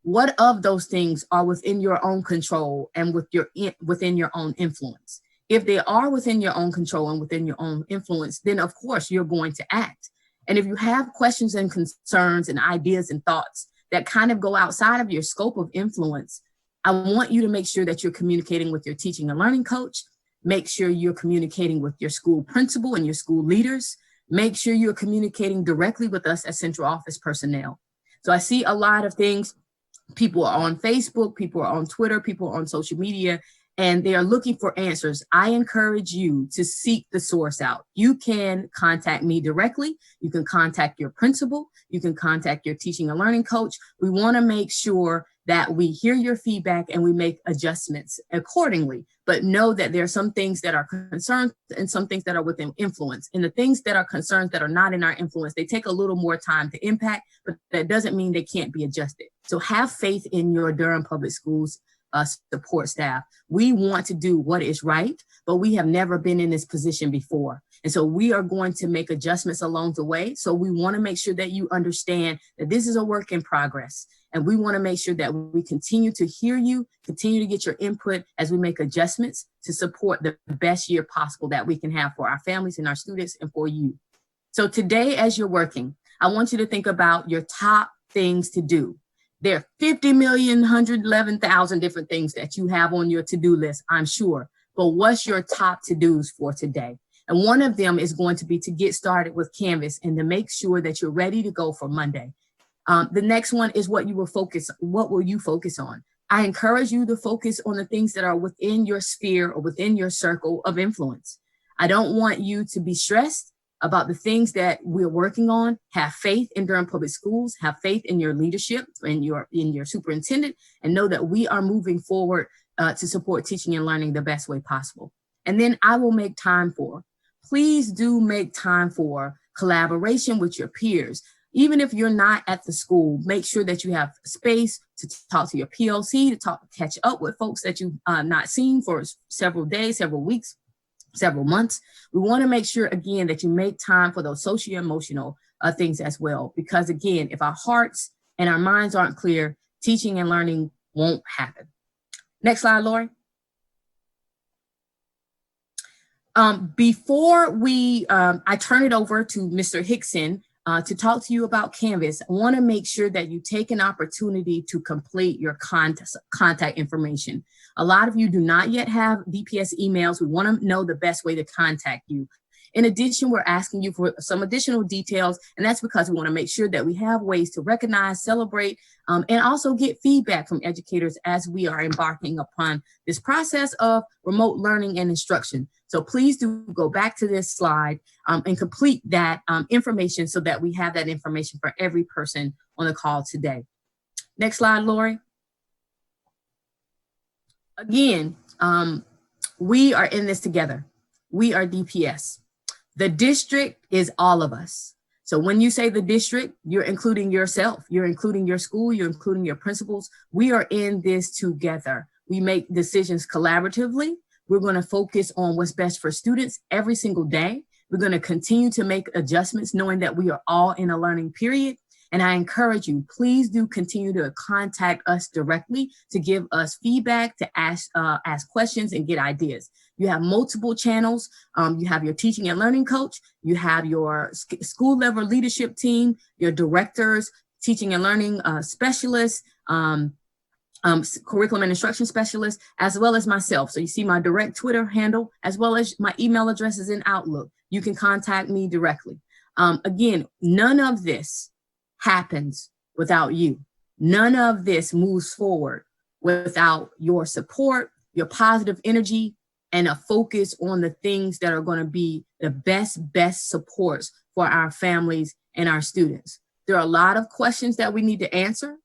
Speaker 4: what of those things are within your own control and within your own influence? If they are within your own control and within your own influence, then of course you're going to act. And if you have questions and concerns and ideas and thoughts that kind of go outside of your scope of influence, I want you to make sure that you're communicating with your teaching and learning coach. Make sure you're communicating with your school principal and your school leaders. Make sure you're communicating directly with us as central office personnel. So I see a lot of things. People are on Facebook, people are on Twitter, people are on social media, and they are looking for answers. I encourage you to seek the source out. You can contact me directly. You can contact your principal. You can contact your teaching and learning coach. We want to make sure that we hear your feedback and we make adjustments accordingly. But know that there are some things that are concerns and some things that are within influence. And the things that are concerns that are not in our influence, they take a little more time to impact, but that doesn't mean they can't be adjusted. So have faith in your Durham Public Schools support staff. We want to do what is right, but we have never been in this position before. And so we are going to make adjustments along the way. So we want to make sure that you understand that this is a work in progress. And we want to make sure that we continue to hear you, continue to get your input as we make adjustments to support the best year possible that we can have for our families and our students and for you. So today, as you're working, I want you to think about your top things to do. There are 50,111,000 different things that you have on your to-do list, I'm sure. But what's your top to-dos for today? And one of them is going to be to get started with Canvas and to make sure that you're ready to go for Monday. The next one is what will you focus on? I encourage you to focus on the things that are within your sphere or within your circle of influence. I don't want you to be stressed about the things that we're working on. Have faith in Durham Public Schools, have faith in your leadership and in your superintendent, and know that we are moving forward to support teaching and learning the best way possible. And then I will make time for, please do make time for collaboration with your peers. Even if you're not at the school, make sure that you have space to talk to your PLC, to catch up with folks that you've not seen for several days, several weeks, several months. We want to make sure, again, that you make time for those socio-emotional things as well. Because again, if our hearts and our minds aren't clear, teaching and learning won't happen. Next slide, Lori. Before I turn it over to Mr. Hickson to talk to you about Canvas, I want to make sure that you take an opportunity to complete your contact information. A lot of you do not yet have DPS emails. We want to know the best way to contact you. In addition, we're asking you for some additional details, and that's because we want to make sure that we have ways to recognize, celebrate, and also get feedback from educators as we are embarking upon this process of remote learning and instruction. So please do go back to this slide and complete that information so that we have that information for every person on the call today. Next slide, Lori. Again, we are in this together. We are DPS. The district is all of us. So when you say the district, you're including yourself, you're including your school, you're including your principals. We are in this together. We make decisions collaboratively. We're going to focus on what's best for students every single day. We're going to continue to make adjustments knowing that we are all in a learning period. And I encourage you, please do continue to contact us directly to give us feedback, to ask questions and get ideas. You have multiple channels. You have your teaching and learning coach. You have your school level leadership team, your directors, teaching and learning specialists, curriculum and instruction specialists, as well as myself. So you see my direct Twitter handle, as well as my email addresses in Outlook. You can contact me directly. Again, none of this happens without you. None of this moves forward without your support, your positive energy, and a focus on the things that are going to be the best supports for our families and our students. There are a lot of questions that we need to answer.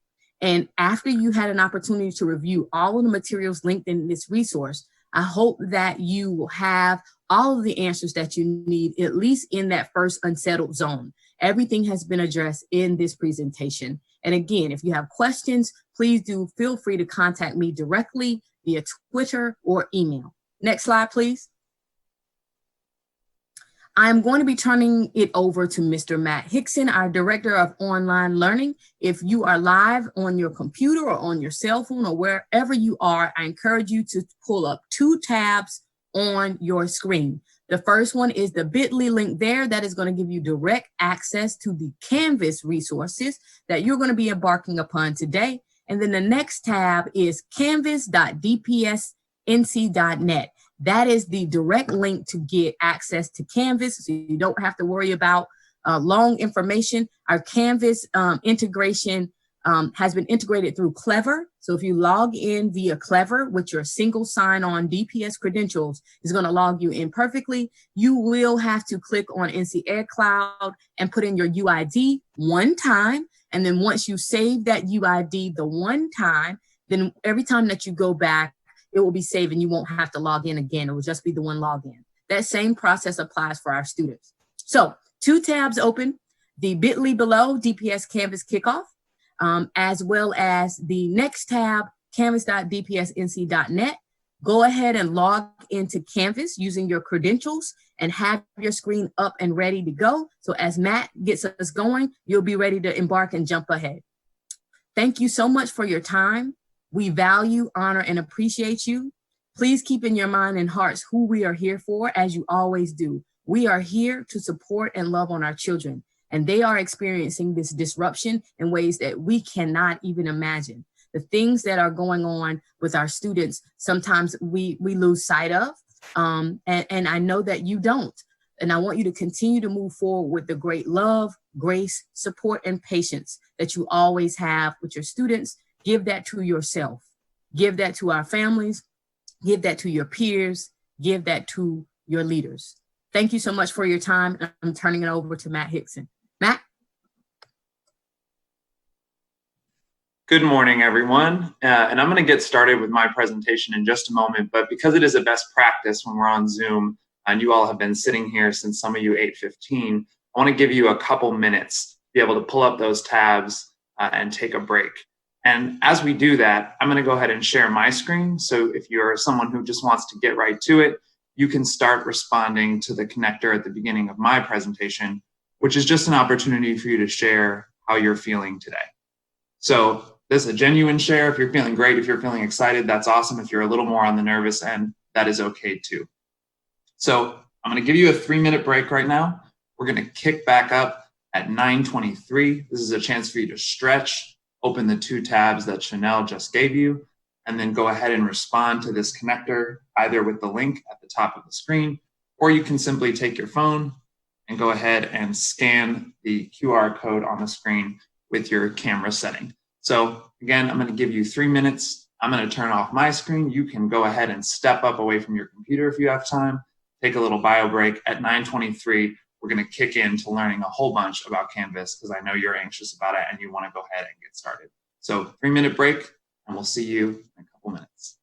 Speaker 4: And after you had an opportunity to review all of the materials linked in this resource, I hope that you will have all of the answers that you need, at least in that first unsettled zone. Everything has been addressed in this presentation. And again, if you have questions, please do feel free to contact me directly via Twitter or email. Next slide, please. I'm going to be turning it over to Mr. Matt Hickson, our Director of Online Learning. If you are live on your computer or on your cell phone or wherever you are, I encourage you to pull up 2 tabs on your screen. The first one is the bit.ly link there that is going to give you direct access to the Canvas resources that you're going to be embarking upon today. And then the next tab is canvas.dpsnc.net. That is the direct link to get access to Canvas, so you don't have to worry about long information. Our Canvas integration has been integrated through Clever. So if you log in via Clever with your single sign-on DPS credentials, is going to log you in perfectly. You will have to click on NC Ed Cloud and put in your UID one time. And then once you save that UID the one time, then every time that you go back, it will be saved and you won't have to log in again. It will just be the one login. That same process applies for our students. So 2 tabs open, the bit.ly below, DPS Canvas Kickoff, as well as the next tab, canvas.dpsnc.net. Go ahead and log into Canvas using your credentials and have your screen up and ready to go. So as Matt gets us going, you'll be ready to embark and jump ahead. Thank you so much for your time. We value, honor, and appreciate you. Please keep in your mind and hearts who we are here for, as you always do. We are here to support and love on our children. and they are experiencing this disruption in ways that we cannot even imagine. The things that are going on with our students, sometimes we lose sight of, and I know that you don't. And I want you to continue to move forward with the great love, grace, support, and patience that you always have with your students. Give that to yourself. Give that to our families. Give that to your peers. Give that to your leaders. Thank you so much for your time. I'm turning it over to Matt Hickson. Matt?
Speaker 5: Good morning, everyone. And I'm going to get started with my presentation in just a moment, but because it is a best practice when we're on Zoom, and you all have been sitting here since some of you 8:15, I want to give you a couple minutes to be able to pull up those tabs and take a break. And as we do that, I'm going to go ahead and share my screen. So if you're someone who just wants to get right to it, you can start responding to the connector at the beginning of my presentation, which is just an opportunity for you to share how you're feeling today. So this is a genuine share. If you're feeling great, if you're feeling excited, that's awesome. If you're a little more on the nervous end, that is okay too. So I'm going to give you a 3-minute break right now. We're going to kick back up at 9:23. This is a chance for you to stretch, open the 2 tabs that Chanel just gave you, and then go ahead and respond to this connector, either with the link at the top of the screen, or you can simply take your phone and go ahead and scan the QR code on the screen with your camera setting. So again, I'm going to give you 3 minutes. I'm going to turn off my screen. You can go ahead and step up away from your computer if you have time. Take a little bio break. At 9:23, we're going to kick into learning a whole bunch about Canvas because I know you're anxious about it and you want to go ahead and get started. So 3-minute break, and we'll see you in a couple minutes.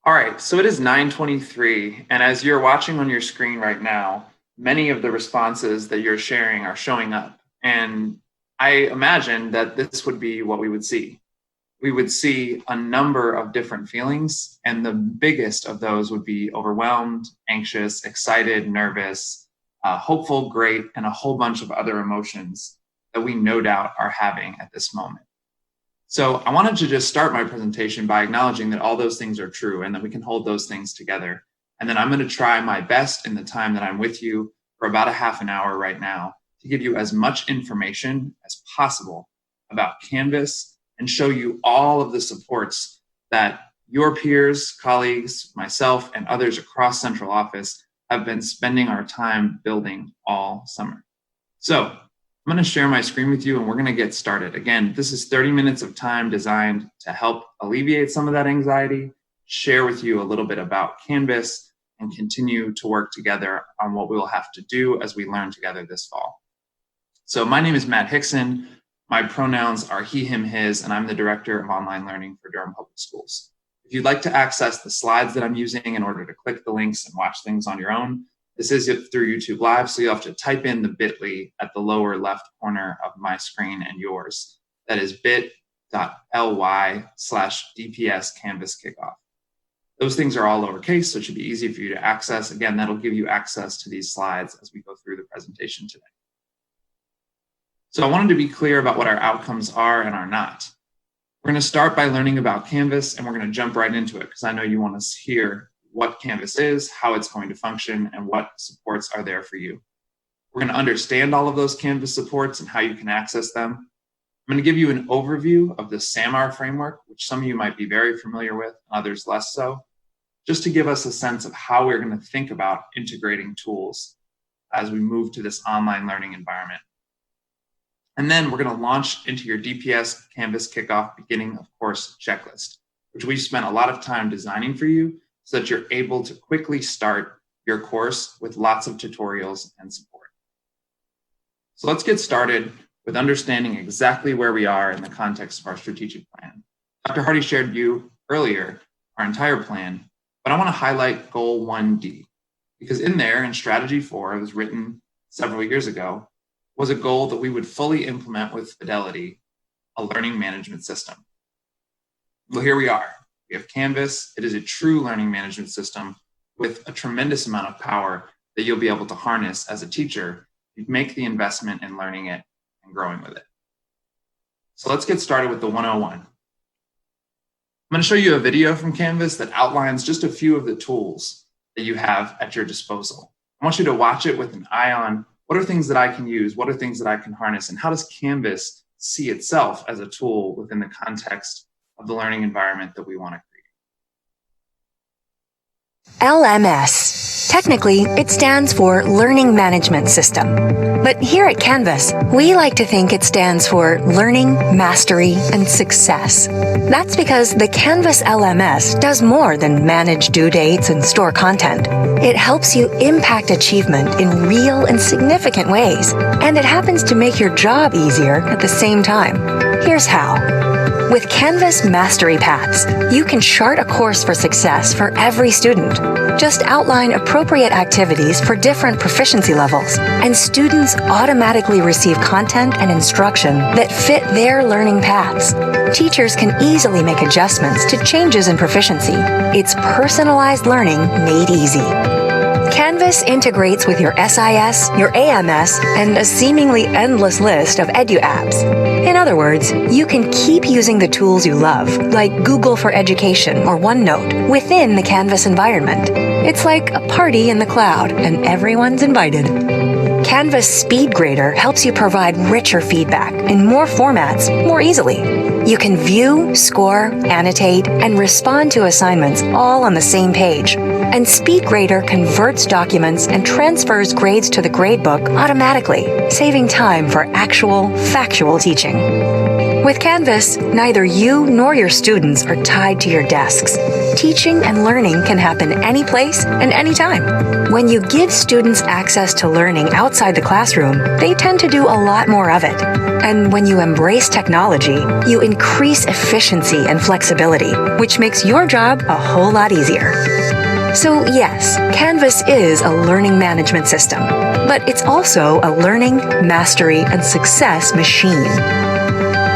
Speaker 5: All right, so it is 9:23, and as you're watching on your screen right now, many of the responses that you're sharing are showing up. And I imagine that this would be what we would see. We would see a number of different feelings, and the biggest of those would be overwhelmed, anxious, excited, nervous, hopeful, great, and a whole bunch of other emotions that we no doubt are having at this moment. So I wanted to just start my presentation by acknowledging that all those things are true and that we can hold those things together. And then I'm going to try my best in the time that I'm with you for about a half an hour right now to give you as much information as possible about Canvas and show you all of the supports that your peers, colleagues, myself, and others across central office have been spending our time building all summer. So I'm going to share my screen with you and we're going to get started. Again, this is 30 minutes of time designed to help alleviate some of that anxiety, share with you a little bit about Canvas, and continue to work together on what we will have to do as we learn together this fall. So my name is Matt Hickson. My pronouns are he, him, his, and I'm the Director of Online Learning for Durham Public Schools. If you'd like to access the slides that I'm using in order to click the links and watch things on your own, this is it through YouTube Live, so you'll have to type in the bit.ly at the lower left corner of my screen and yours. That is bit.ly/DPS Canvas Kickoff. Those things are all lowercase, so it should be easy for you to access. Again, that'll give you access to these slides as we go through the presentation today. So I wanted to be clear about what our outcomes are and are not. We're going to start by learning about Canvas, and we're going to jump right into it because I know you want to hear what Canvas is, how it's going to function, and what supports are there for you. We're going to understand all of those Canvas supports and how you can access them. I'm going to give you an overview of the SAMR framework, which some of you might be very familiar with, and others less so, just to give us a sense of how we're going to think about integrating tools as we move to this online learning environment. And then we're going to launch into your DPS Canvas Kickoff beginning of course checklist, which we've spent a lot of time designing for you so that you're able to quickly start your course with lots of tutorials and support. So let's get started with understanding exactly where we are in the context of our strategic plan. Dr. Hardy shared you earlier our entire plan, but I want to highlight goal 1D, because in there in strategy 4, it was written several years ago, was a goal that we would fully implement with fidelity, a learning management system. Well, here we are. We have Canvas. It is a true learning management system with a tremendous amount of power that you'll be able to harness as a teacher. You make the investment in learning it and growing with it. So let's get started with the 101. I'm going to show you a video from Canvas that outlines just a few of the tools that you have at your disposal. I want you to watch it with an eye on what are things that I can use, what are things that I can harness, and how does Canvas see itself as a tool within the context of the learning environment that we want to create.
Speaker 6: LMS. Technically, it stands for Learning Management System. But here at Canvas, we like to think it stands for Learning, Mastery, and Success. That's because the Canvas LMS does more than manage due dates and store content. It helps you impact achievement in real and significant ways, and it happens to make your job easier at the same time. Here's how. With Canvas Mastery Paths, you can chart a course for success for every student. Just outline appropriate activities for different proficiency levels, and students automatically receive content and instruction that fit their learning paths. Teachers can easily make adjustments to changes in proficiency. It's personalized learning made easy. Canvas integrates with your SIS, your AMS, and a seemingly endless list of edu apps. In other words, you can keep using the tools you love, like Google for Education or OneNote, within the Canvas environment. It's like a party in the cloud, and everyone's invited. Canvas Speed Grader helps you provide richer feedback in more formats more easily. You can view, score, annotate, and respond to assignments all on the same page. And Speed Grader converts documents and transfers grades to the gradebook automatically, saving time for actual, factual teaching. With Canvas, neither you nor your students are tied to your desks. Teaching and learning can happen any place and anytime. When you give students access to learning outside the classroom, they tend to do a lot more of it. And when you embrace technology, you increase efficiency and flexibility, which makes your job a whole lot easier. So yes, Canvas is a learning management system, but it's also a learning, mastery, and success machine.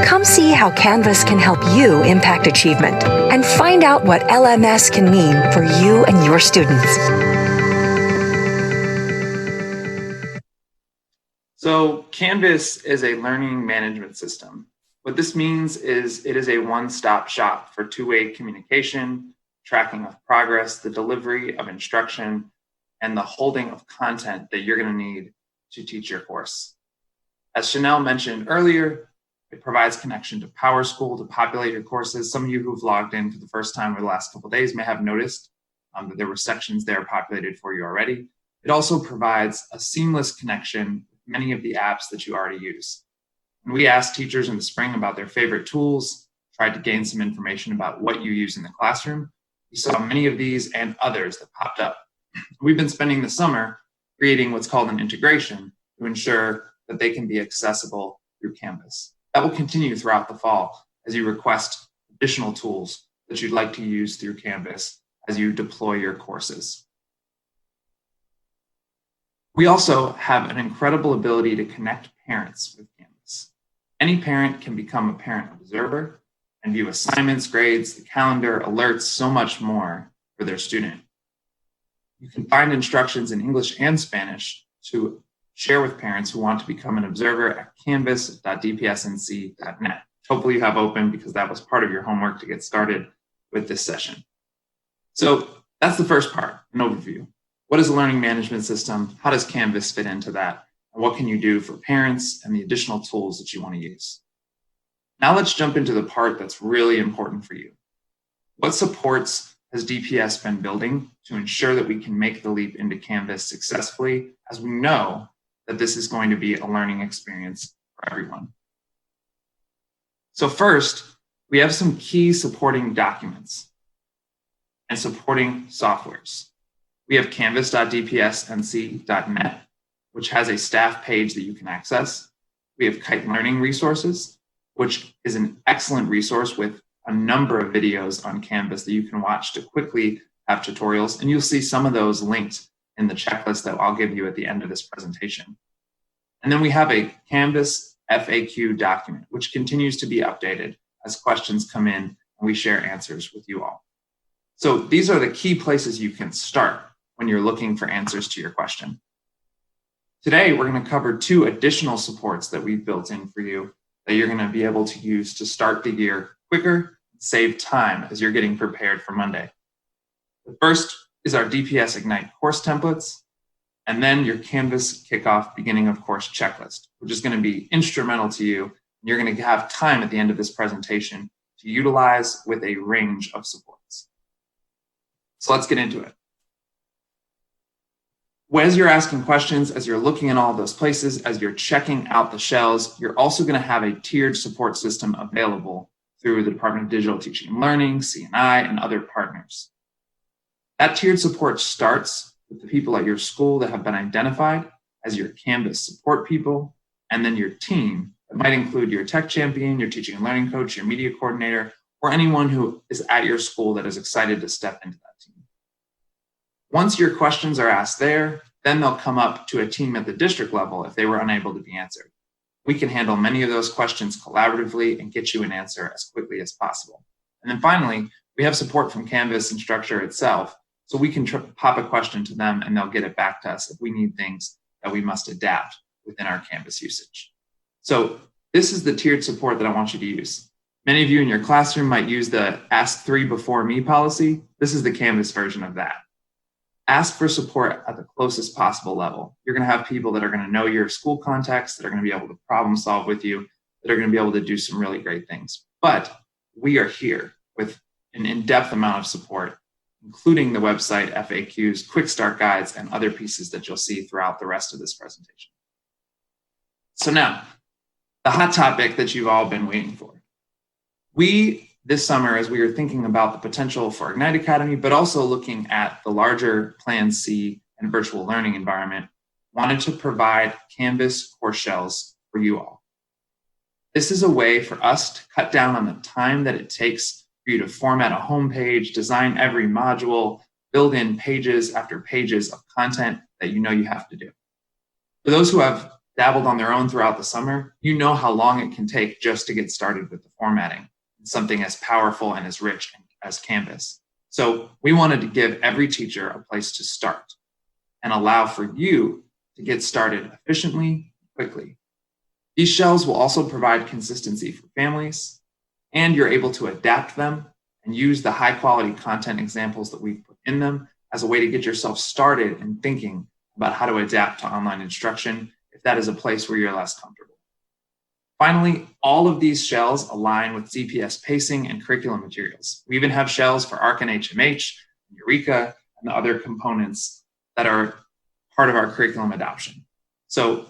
Speaker 6: Come see how Canvas can help you impact achievement and find out what LMS can mean for you and your students.
Speaker 5: So Canvas is a learning management system. What this means is it is a one-stop shop for two-way communication, tracking of progress, the delivery of instruction, and the holding of content that you're going to need to teach your course. As Chanel mentioned earlier, it provides connection to PowerSchool to populate your courses. Some of you who've logged in for the first time over the last couple of days may have noticed that there were sections there populated for you already. It also provides a seamless connection with many of the apps that you already use. And we asked teachers in the spring about their favorite tools, tried to gain some information about what you use in the classroom. We saw many of these and others that popped up. We've been spending the summer creating what's called an integration to ensure that they can be accessible through Canvas. That will continue throughout the fall as you request additional tools that you'd like to use through Canvas as you deploy your courses. We also have an incredible ability to connect parents with Canvas. Any parent can become a parent observer and view assignments, grades, the calendar, alerts, so much more for their student. You can find instructions in English and Spanish to share with parents who want to become an observer at canvas.dpsnc.net. Hopefully you have open because that was part of your homework to get started with this session. So that's the first part, an overview. What is a learning management system? How does Canvas fit into that? And what can you do for parents and the additional tools that you want to use? Now let's jump into the part that's really important for you. What supports has DPS been building to ensure that we can make the leap into Canvas successfully, as we know that this is going to be a learning experience for everyone? So first, we have some key supporting documents and supporting softwares. We have canvas.dpsnc.net, which has a staff page that you can access. We have Kite Learning Resources, which is an excellent resource with a number of videos on Canvas that you can watch to quickly have tutorials. And you'll see some of those linked in the checklist that I'll give you at the end of this presentation. And then we have a Canvas FAQ document, which continues to be updated as questions come in and we share answers with you all. So these are the key places you can start when you're looking for answers to your question. Today, we're going to cover 2 additional supports that we've built in for you that you're going to be able to use to start the year quicker, save time as you're getting prepared for Monday. The first is our DPS Ignite course templates, and then your Canvas KickOff beginning of course checklist, which is going to be instrumental to you. You're going to have time at the end of this presentation to utilize with a range of supports. So let's get into it. As you're asking questions, as you're looking in all those places, as you're checking out the shells, you're also going to have a tiered support system available through the Department of Digital Teaching and Learning, CNI, and other partners. That tiered support starts with the people at your school that have been identified as your Canvas support people, and then your team. It might include your tech champion, your teaching and learning coach, your media coordinator, or anyone who is at your school that is excited to step into that team. Once your questions are asked there, then they'll come up to a team at the district level if they were unable to be answered. We can handle many of those questions collaboratively and get you an answer as quickly as possible. And then finally, we have support from Canvas instructor itself, so we can pop a question to them and they'll get it back to us if we need things that we must adapt within our Canvas usage. So this is the tiered support that I want you to use. Many of you in your classroom might use the Ask 3 Before Me policy. This is the Canvas version of that. Ask for support at the closest possible level. You're going to have people that are going to know your school context, that are going to be able to problem solve with you, that are going to be able to do some really great things. But we are here with an in-depth amount of support, including the website, FAQs, quick start guides, and other pieces that you'll see throughout the rest of this presentation. So now, the hot topic that you've all been waiting for. This summer, as we were thinking about the potential for Ignite Academy, but also looking at the larger Plan C and virtual learning environment, wanted to provide Canvas course shells for you all. This is a way for us to cut down on the time that it takes for you to format a homepage, design every module, build in pages after pages of content that you know you have to do. For those who have dabbled on their own throughout the summer, you know how long it can take just to get started with the formatting. Something as powerful and as rich as Canvas. So we wanted to give every teacher a place to start and allow for you to get started efficiently, quickly. These shells will also provide consistency for families, and you're able to adapt them and use the high quality content examples that we've put in them as a way to get yourself started in thinking about how to adapt to online instruction if that is a place where you're less comfortable. Finally, all of these shells align with DPS pacing and curriculum materials. We even have shells for ARC and HMH, Eureka, and the other components that are part of our curriculum adoption. So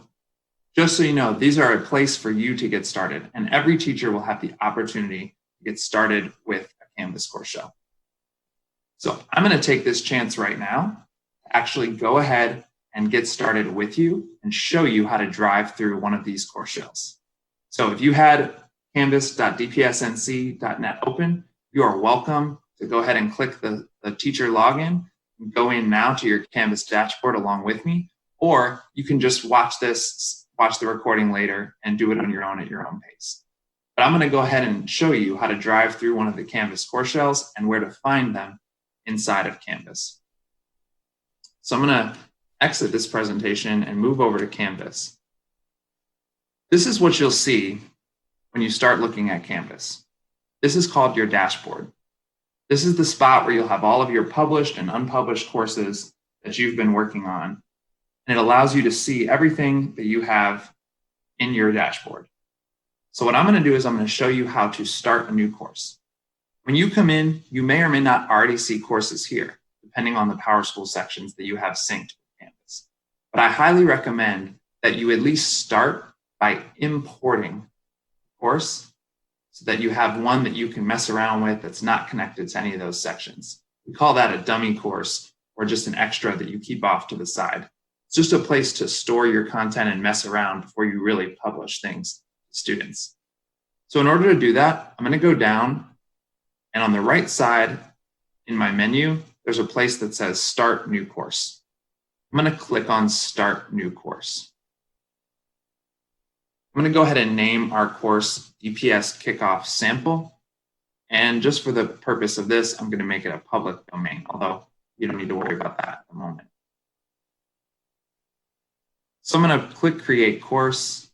Speaker 5: just so you know, these are a place for you to get started, and every teacher will have the opportunity to get started with a Canvas course shell. So I'm going to take this chance right now to actually go ahead and get started with you and show you how to drive through one of these course shells. So if you had canvas.dpsnc.net open, you are welcome to go ahead and click the teacher login and go in now to your Canvas dashboard along with me, or you can just watch the recording later and do it on your own at your own pace. But I'm going to go ahead and show you how to drive through one of the Canvas course shells and where to find them inside of Canvas. So I'm going to exit this presentation and move over to Canvas. This is what you'll see when you start looking at Canvas. This is called your dashboard. This is the spot where you'll have all of your published and unpublished courses that you've been working on. And it allows you to see everything that you have in your dashboard. So what I'm going to do is I'm going to show you how to start a new course. When you come in, you may or may not already see courses here, depending on the PowerSchool sections that you have synced with Canvas. But I highly recommend that you at least start by importing the course so that you have one that you can mess around with that's not connected to any of those sections. We call that a dummy course, or just an extra that you keep off to the side. It's just a place to store your content and mess around before you really publish things to students. So in order to do that, I'm going to go down, and on the right side in my menu, there's a place that says Start New Course. I'm going to click on Start New Course. I'm going to go ahead and name our course DPS KickOff Sample. And just for the purpose of this, I'm going to make it a public domain, although you don't need to worry about that at the moment. So I'm going to click Create Course.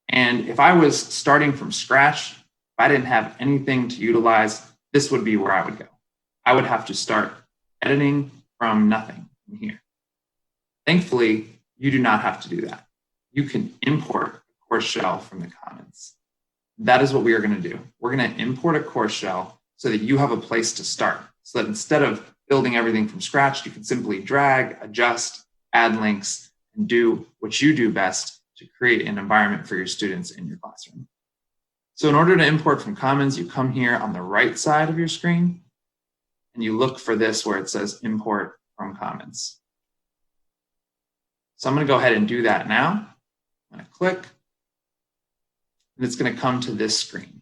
Speaker 5: And if I was starting from scratch, if I didn't have anything to utilize, this would be where I would go. I would have to start editing from nothing in here. Thankfully, you do not have to do that. You can import a course shell from the Commons. That is what we are going to do. We're going to import a course shell so that you have a place to start. So that instead of building everything from scratch, you can simply drag, adjust, add links, and do what you do best to create an environment for your students in your classroom. So in order to import from Commons, you come here on the right side of your screen and you look for this where it says Import from Commons. So I'm going to go ahead and do that now. I'm going to click, and it's going to come to this screen.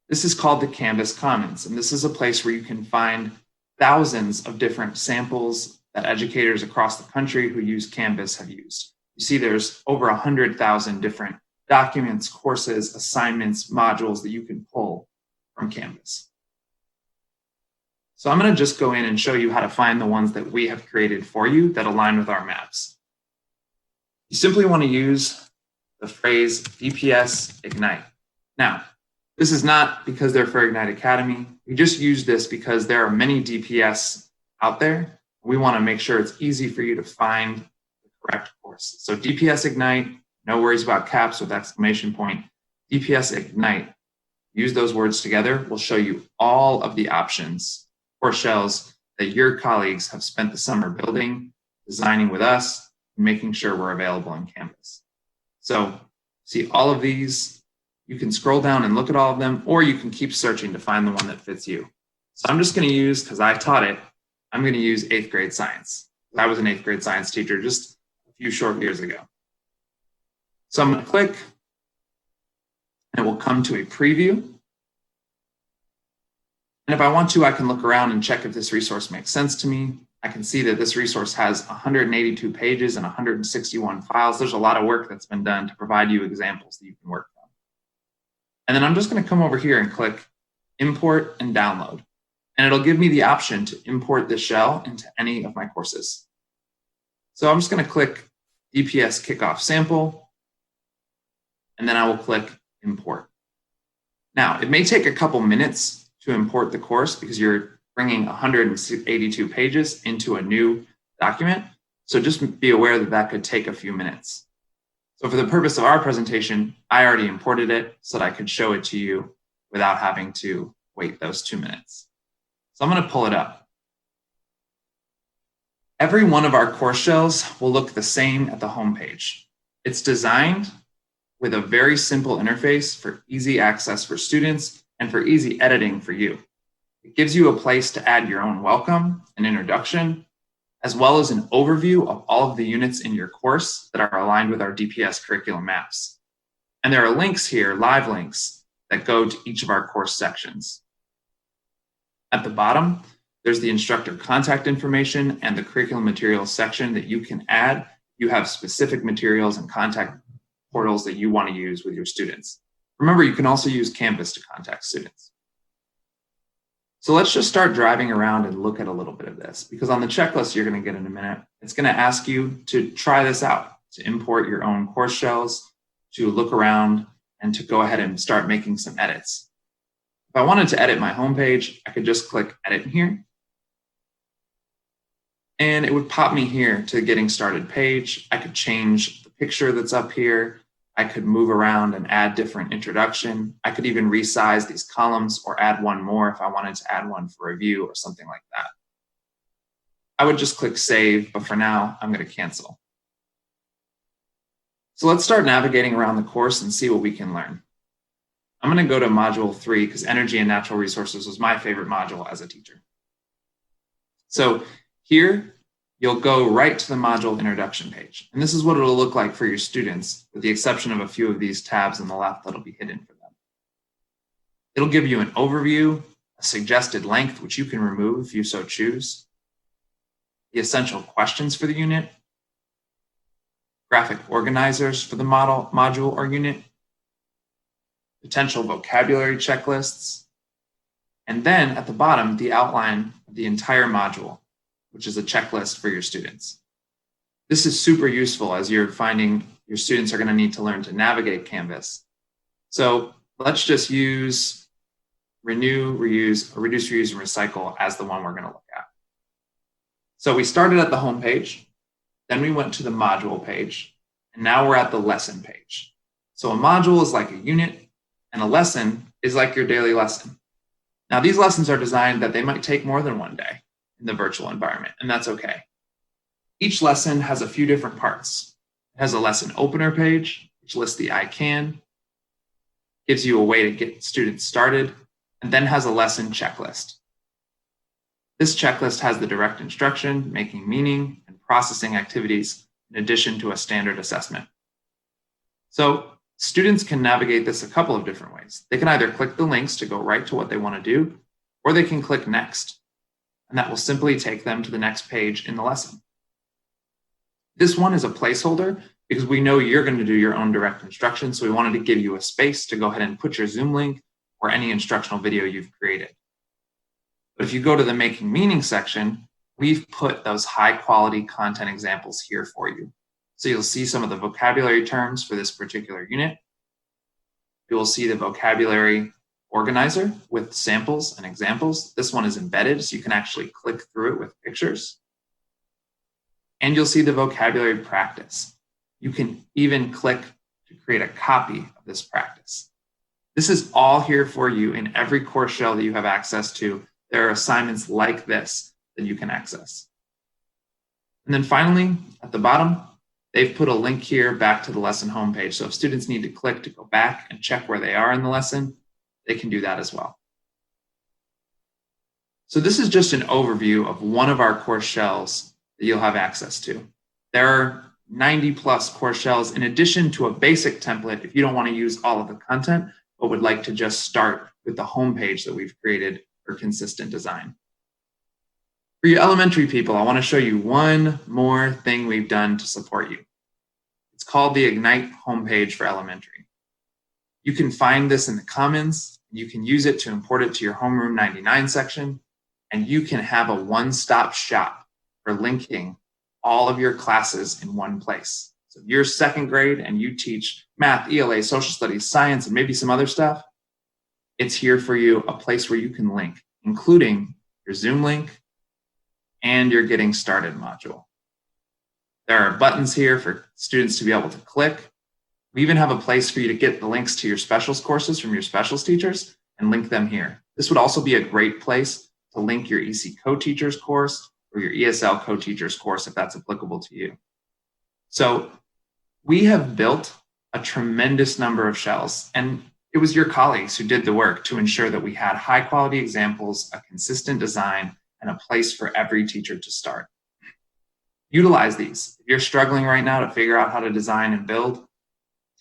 Speaker 5: This is called the Canvas Commons, and this is a place where you can find thousands of different samples that educators across the country who use Canvas have used. You see there's over 100,000 different documents, courses, assignments, modules that you can pull from Canvas. So I'm going to just go in and show you how to find the ones that we have created for you that align with our maps. You simply want to use the phrase DPS Ignite. Now, this is not because they're for Ignite Academy. We just use this because there are many DPS out there. We want to make sure it's easy for you to find the correct course. So DPS Ignite, no worries about caps with exclamation point. DPS Ignite, use those words together. We'll show you all of the options or shells that your colleagues have spent the summer building, designing with us, and making sure we're available in Canvas. So see all of these. You can scroll down and look at all of them, or you can keep searching to find the one that fits you. So I'm just going to use, because I taught it, I'm going to use 8th grade science. I was an 8th grade science teacher just a few short years ago. So I'm going to click, and it will come to a preview. And if I want to, I can look around and check if this resource makes sense to me. I can see that this resource has 182 pages and 161 files. There's a lot of work that's been done to provide you examples that you can work from. And then I'm just going to come over here and click Import and Download. And it'll give me the option to import this shell into any of my courses. So I'm just going to click DPS KickOff Sample, and then I will click Import. Now, it may take a couple minutes to import the course because you're bringing 182 pages into a new document. So just be aware that that could take a few minutes. So for the purpose of our presentation, I already imported it so that I could show it to you without having to wait those 2 minutes. So I'm going to pull it up. Every one of our course shells will look the same at the home page. It's designed with a very simple interface for easy access for students and for easy editing for you. It gives you a place to add your own welcome and introduction, as well as an overview of all of the units in your course that are aligned with our DPS curriculum maps. And there are links here, live links, that go to each of our course sections. At the bottom, there's the instructor contact information and the curriculum materials section that you can add. You have specific materials and contact portals that you want to use with your students. Remember, you can also use Canvas to contact students. So let's just start driving around and look at a little bit of this, because on the checklist you're going to get in a minute, it's going to ask you to try this out, to import your own course shells, to look around, and to go ahead and start making some edits. If I wanted to edit my homepage, I could just click Edit here. And it would pop me here to Getting Started page. I could change the picture that's up here. I could move around and add different introduction. I could even resize these columns or add one more if I wanted to add one for review or something like that. I would just click Save, but for now, I'm going to cancel. So let's start navigating around the course and see what we can learn. I'm going to go to Module 3 because Energy and Natural Resources was my favorite module as a teacher. So here, you'll go right to the module introduction page. And this is what it'll look like for your students, with the exception of a few of these tabs on the left that'll be hidden for them. It'll give you an overview, a suggested length, which you can remove if you so choose, the essential questions for the unit, graphic organizers for the module or unit, potential vocabulary checklists, and then at the bottom, the outline of the entire module, which is a checklist for your students. This is super useful as you're finding your students are going to need to learn to navigate Canvas. So let's just use Renew, Reuse, or Reduce, Reuse, and Recycle as the one we're going to look at. So we started at the home page, then we went to the module page, and now we're at the lesson page. So a module is like a unit, and a lesson is like your daily lesson. Now these lessons are designed that they might take more than one day in the virtual environment, and that's okay. Each lesson has a few different parts. It has a lesson opener page, which lists the I can, gives you a way to get students started, and then has a lesson checklist. This checklist has the direct instruction, making meaning, and processing activities, in addition to a standard assessment. So students can navigate this a couple of different ways. They can either click the links to go right to what they want to do, or they can click Next, and that will simply take them to the next page in the lesson. This one is a placeholder because we know you're going to do your own direct instruction, so we wanted to give you a space to go ahead and put your Zoom link or any instructional video you've created. But if you go to the Making Meaning section, we've put those high quality content examples here for you. So you'll see some of the vocabulary terms for this particular unit. You will see the vocabulary organizer with samples and examples. This one is embedded, so you can actually click through it with pictures. And you'll see the vocabulary practice. You can even click to create a copy of this practice. This is all here for you in every course shell that you have access to. There are assignments like this that you can access. And then finally, at the bottom, they've put a link here back to the lesson homepage. So if students need to click to go back and check where they are in the lesson, they can do that as well. So this is just an overview of one of our course shells that you'll have access to. There are 90 plus course shells in addition to a basic template if you don't want to use all of the content, but would like to just start with the homepage that we've created for consistent design. For you elementary people, I want to show you one more thing we've done to support you. It's called the Ignite homepage for elementary. You can find this in the Commons. You can use it to import it to your Homeroom 99 section, and you can have a one-stop shop for linking all of your classes in one place. So if you're second grade and you teach math, ELA, social studies, science, and maybe some other stuff, it's here for you, a place where you can link, including your Zoom link and your Getting Started module. There are buttons here for students to be able to click. We even have a place for you to get the links to your specials courses from your specials teachers and link them here. This would also be a great place to link your EC co-teachers course or your ESL co-teachers course if that's applicable to you. So we have built a tremendous number of shells, and it was your colleagues who did the work to ensure that we had high quality examples, a consistent design, and a place for every teacher to start. Utilize these. If you're struggling right now to figure out how to design and build,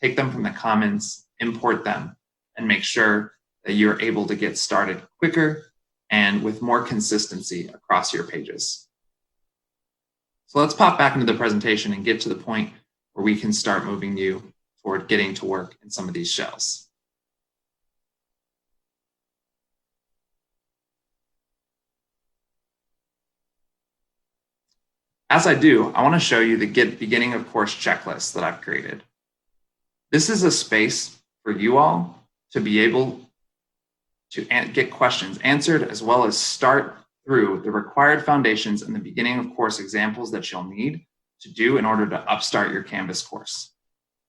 Speaker 5: take them from the commons, import them, and make sure that you're able to get started quicker and with more consistency across your pages. So let's pop back into the presentation and get to the point where we can start moving you toward getting to work in some of these shells. As I do, I want to show you the beginning of course checklist that I've created. This is a space for you all to be able to get questions answered, as well as start through the required foundations and the beginning of course examples that you'll need to do in order to upstart your Canvas course.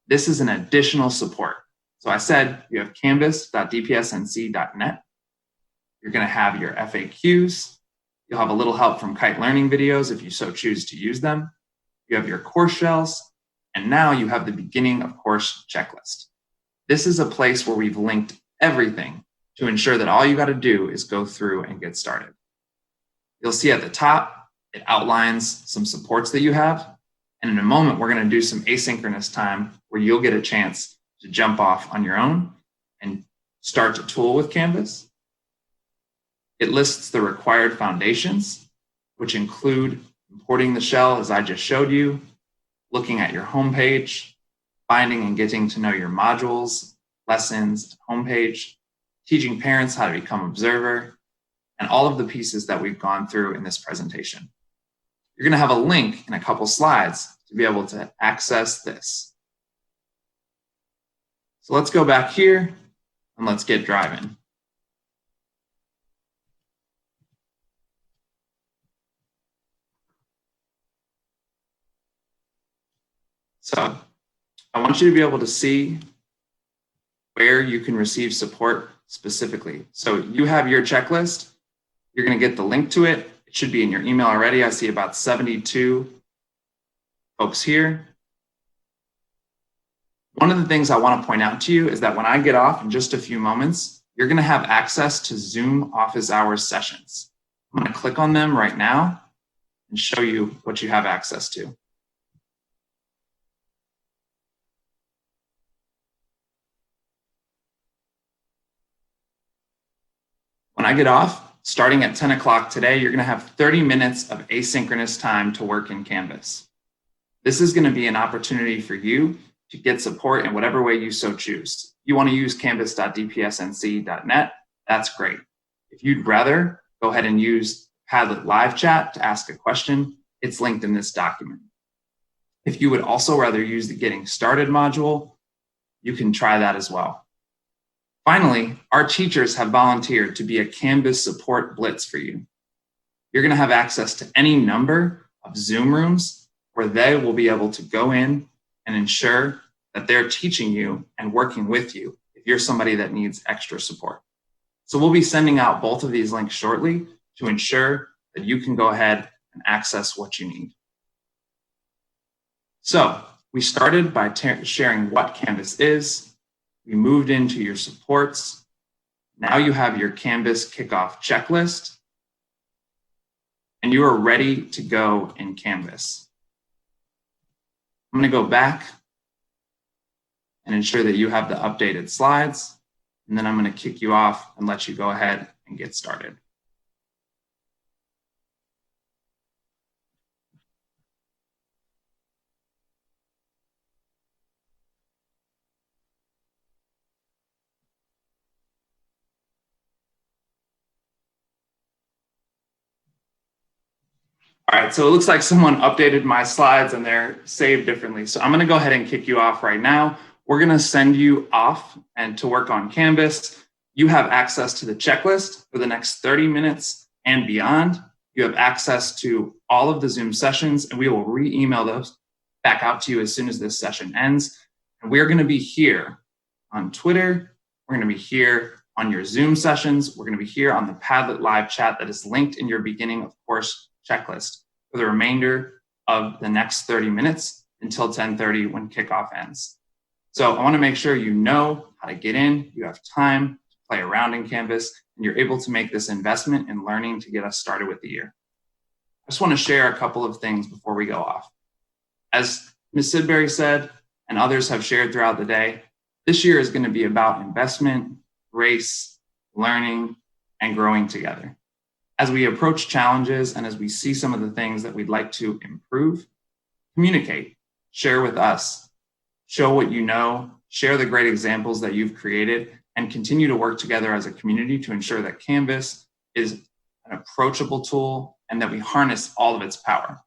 Speaker 5: This is an additional support. So I said you have canvas.dpsnc.net. You're going to have your FAQs. You'll have a little help from Kite Learning videos if you so choose to use them. You have your course shells, and now you have the beginning of course checklist. This is a place where we've linked everything to ensure that all you got to do is go through and get started. You'll see at the top, it outlines some supports that you have. And in a moment, we're going to do some asynchronous time where you'll get a chance to jump off on your own and start to tool with Canvas. It lists the required foundations, which include importing the shell as I just showed you, looking at your homepage, finding and getting to know your modules, lessons, homepage, teaching parents how to become observer, and all of the pieces that we've gone through in this presentation. You're going to have a link in a couple slides to be able to access this. So let's go back here and let's get driving. So I want you to be able to see where you can receive support specifically. So you have your checklist. You're going to get the link to it. It should be in your email already. I see about 72 folks here. One of the things I want to point out to you is that when I get off in just a few moments, you're going to have access to Zoom office hours sessions. I'm going to click on them right now and show you what you have access to. When I get off, starting at 10 o'clock today, you're going to have 30 minutes of asynchronous time to work in Canvas. This is going to be an opportunity for you to get support in whatever way you so choose. You want to use canvas.dpsnc.net, that's great. If you'd rather, go ahead and use Padlet live chat to ask a question. It's linked in this document. If you would also rather use the Getting Started module, you can try that as well. Finally, our teachers have volunteered to be a Canvas support blitz for you. You're going to have access to any number of Zoom rooms where they will be able to go in and ensure that they're teaching you and working with you if you're somebody that needs extra support. So we'll be sending out both of these links shortly to ensure that you can go ahead and access what you need. So we started by sharing what Canvas is. We moved into your supports. Now you have your Canvas kickoff checklist, and you are ready to go in Canvas. I'm going to go back and ensure that you have the updated slides, and then I'm going to kick you off and let you go ahead and get started. All right, so it looks like someone updated my slides and they're saved differently. So I'm going to go ahead and kick you off right now. We're going to send you off and to work on Canvas. You have access to the checklist for the next 30 minutes and beyond. You have access to all of the Zoom sessions, and we will re-email those back out to you as soon as this session ends. And we're going to be here on Twitter. We're going to be here on your Zoom sessions. We're going to be here on the Padlet live chat that is linked in your beginning of course checklist for the remainder of the next 30 minutes until 10:30 when kickoff ends. So I want to make sure you know how to get in, you have time to play around in Canvas, and you're able to make this investment in learning to get us started with the year. I just want to share a couple of things before we go off. As Ms. Sidbury said, and others have shared throughout the day, this year is going to be about investment, grace, learning, and growing together. As we approach challenges and as we see some of the things that we'd like to improve, communicate, share with us, show what you know, share the great examples that you've created, and continue to work together as a community to ensure that Canvas is an approachable tool and that we harness all of its power.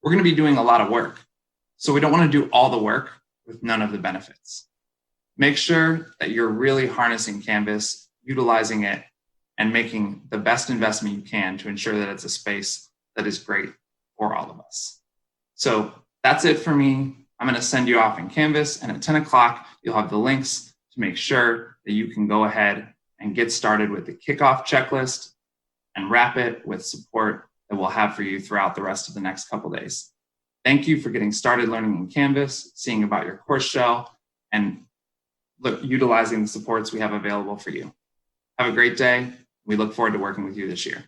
Speaker 5: We're going to be doing a lot of work, so we don't want to do all the work with none of the benefits. Make sure that you're really harnessing Canvas, utilizing it, and making the best investment you can to ensure that it's a space that is great for all of us. So that's it for me. I'm going to send you off in Canvas, and at 10 o'clock, you'll have the links to make sure that you can go ahead and get started with the kickoff checklist and wrap it with support that we'll have for you throughout the rest of the next couple days. Thank you for getting started learning in Canvas, seeing about your course shell, and utilizing the supports we have available for you. Have a great day. We look forward to working with you this year.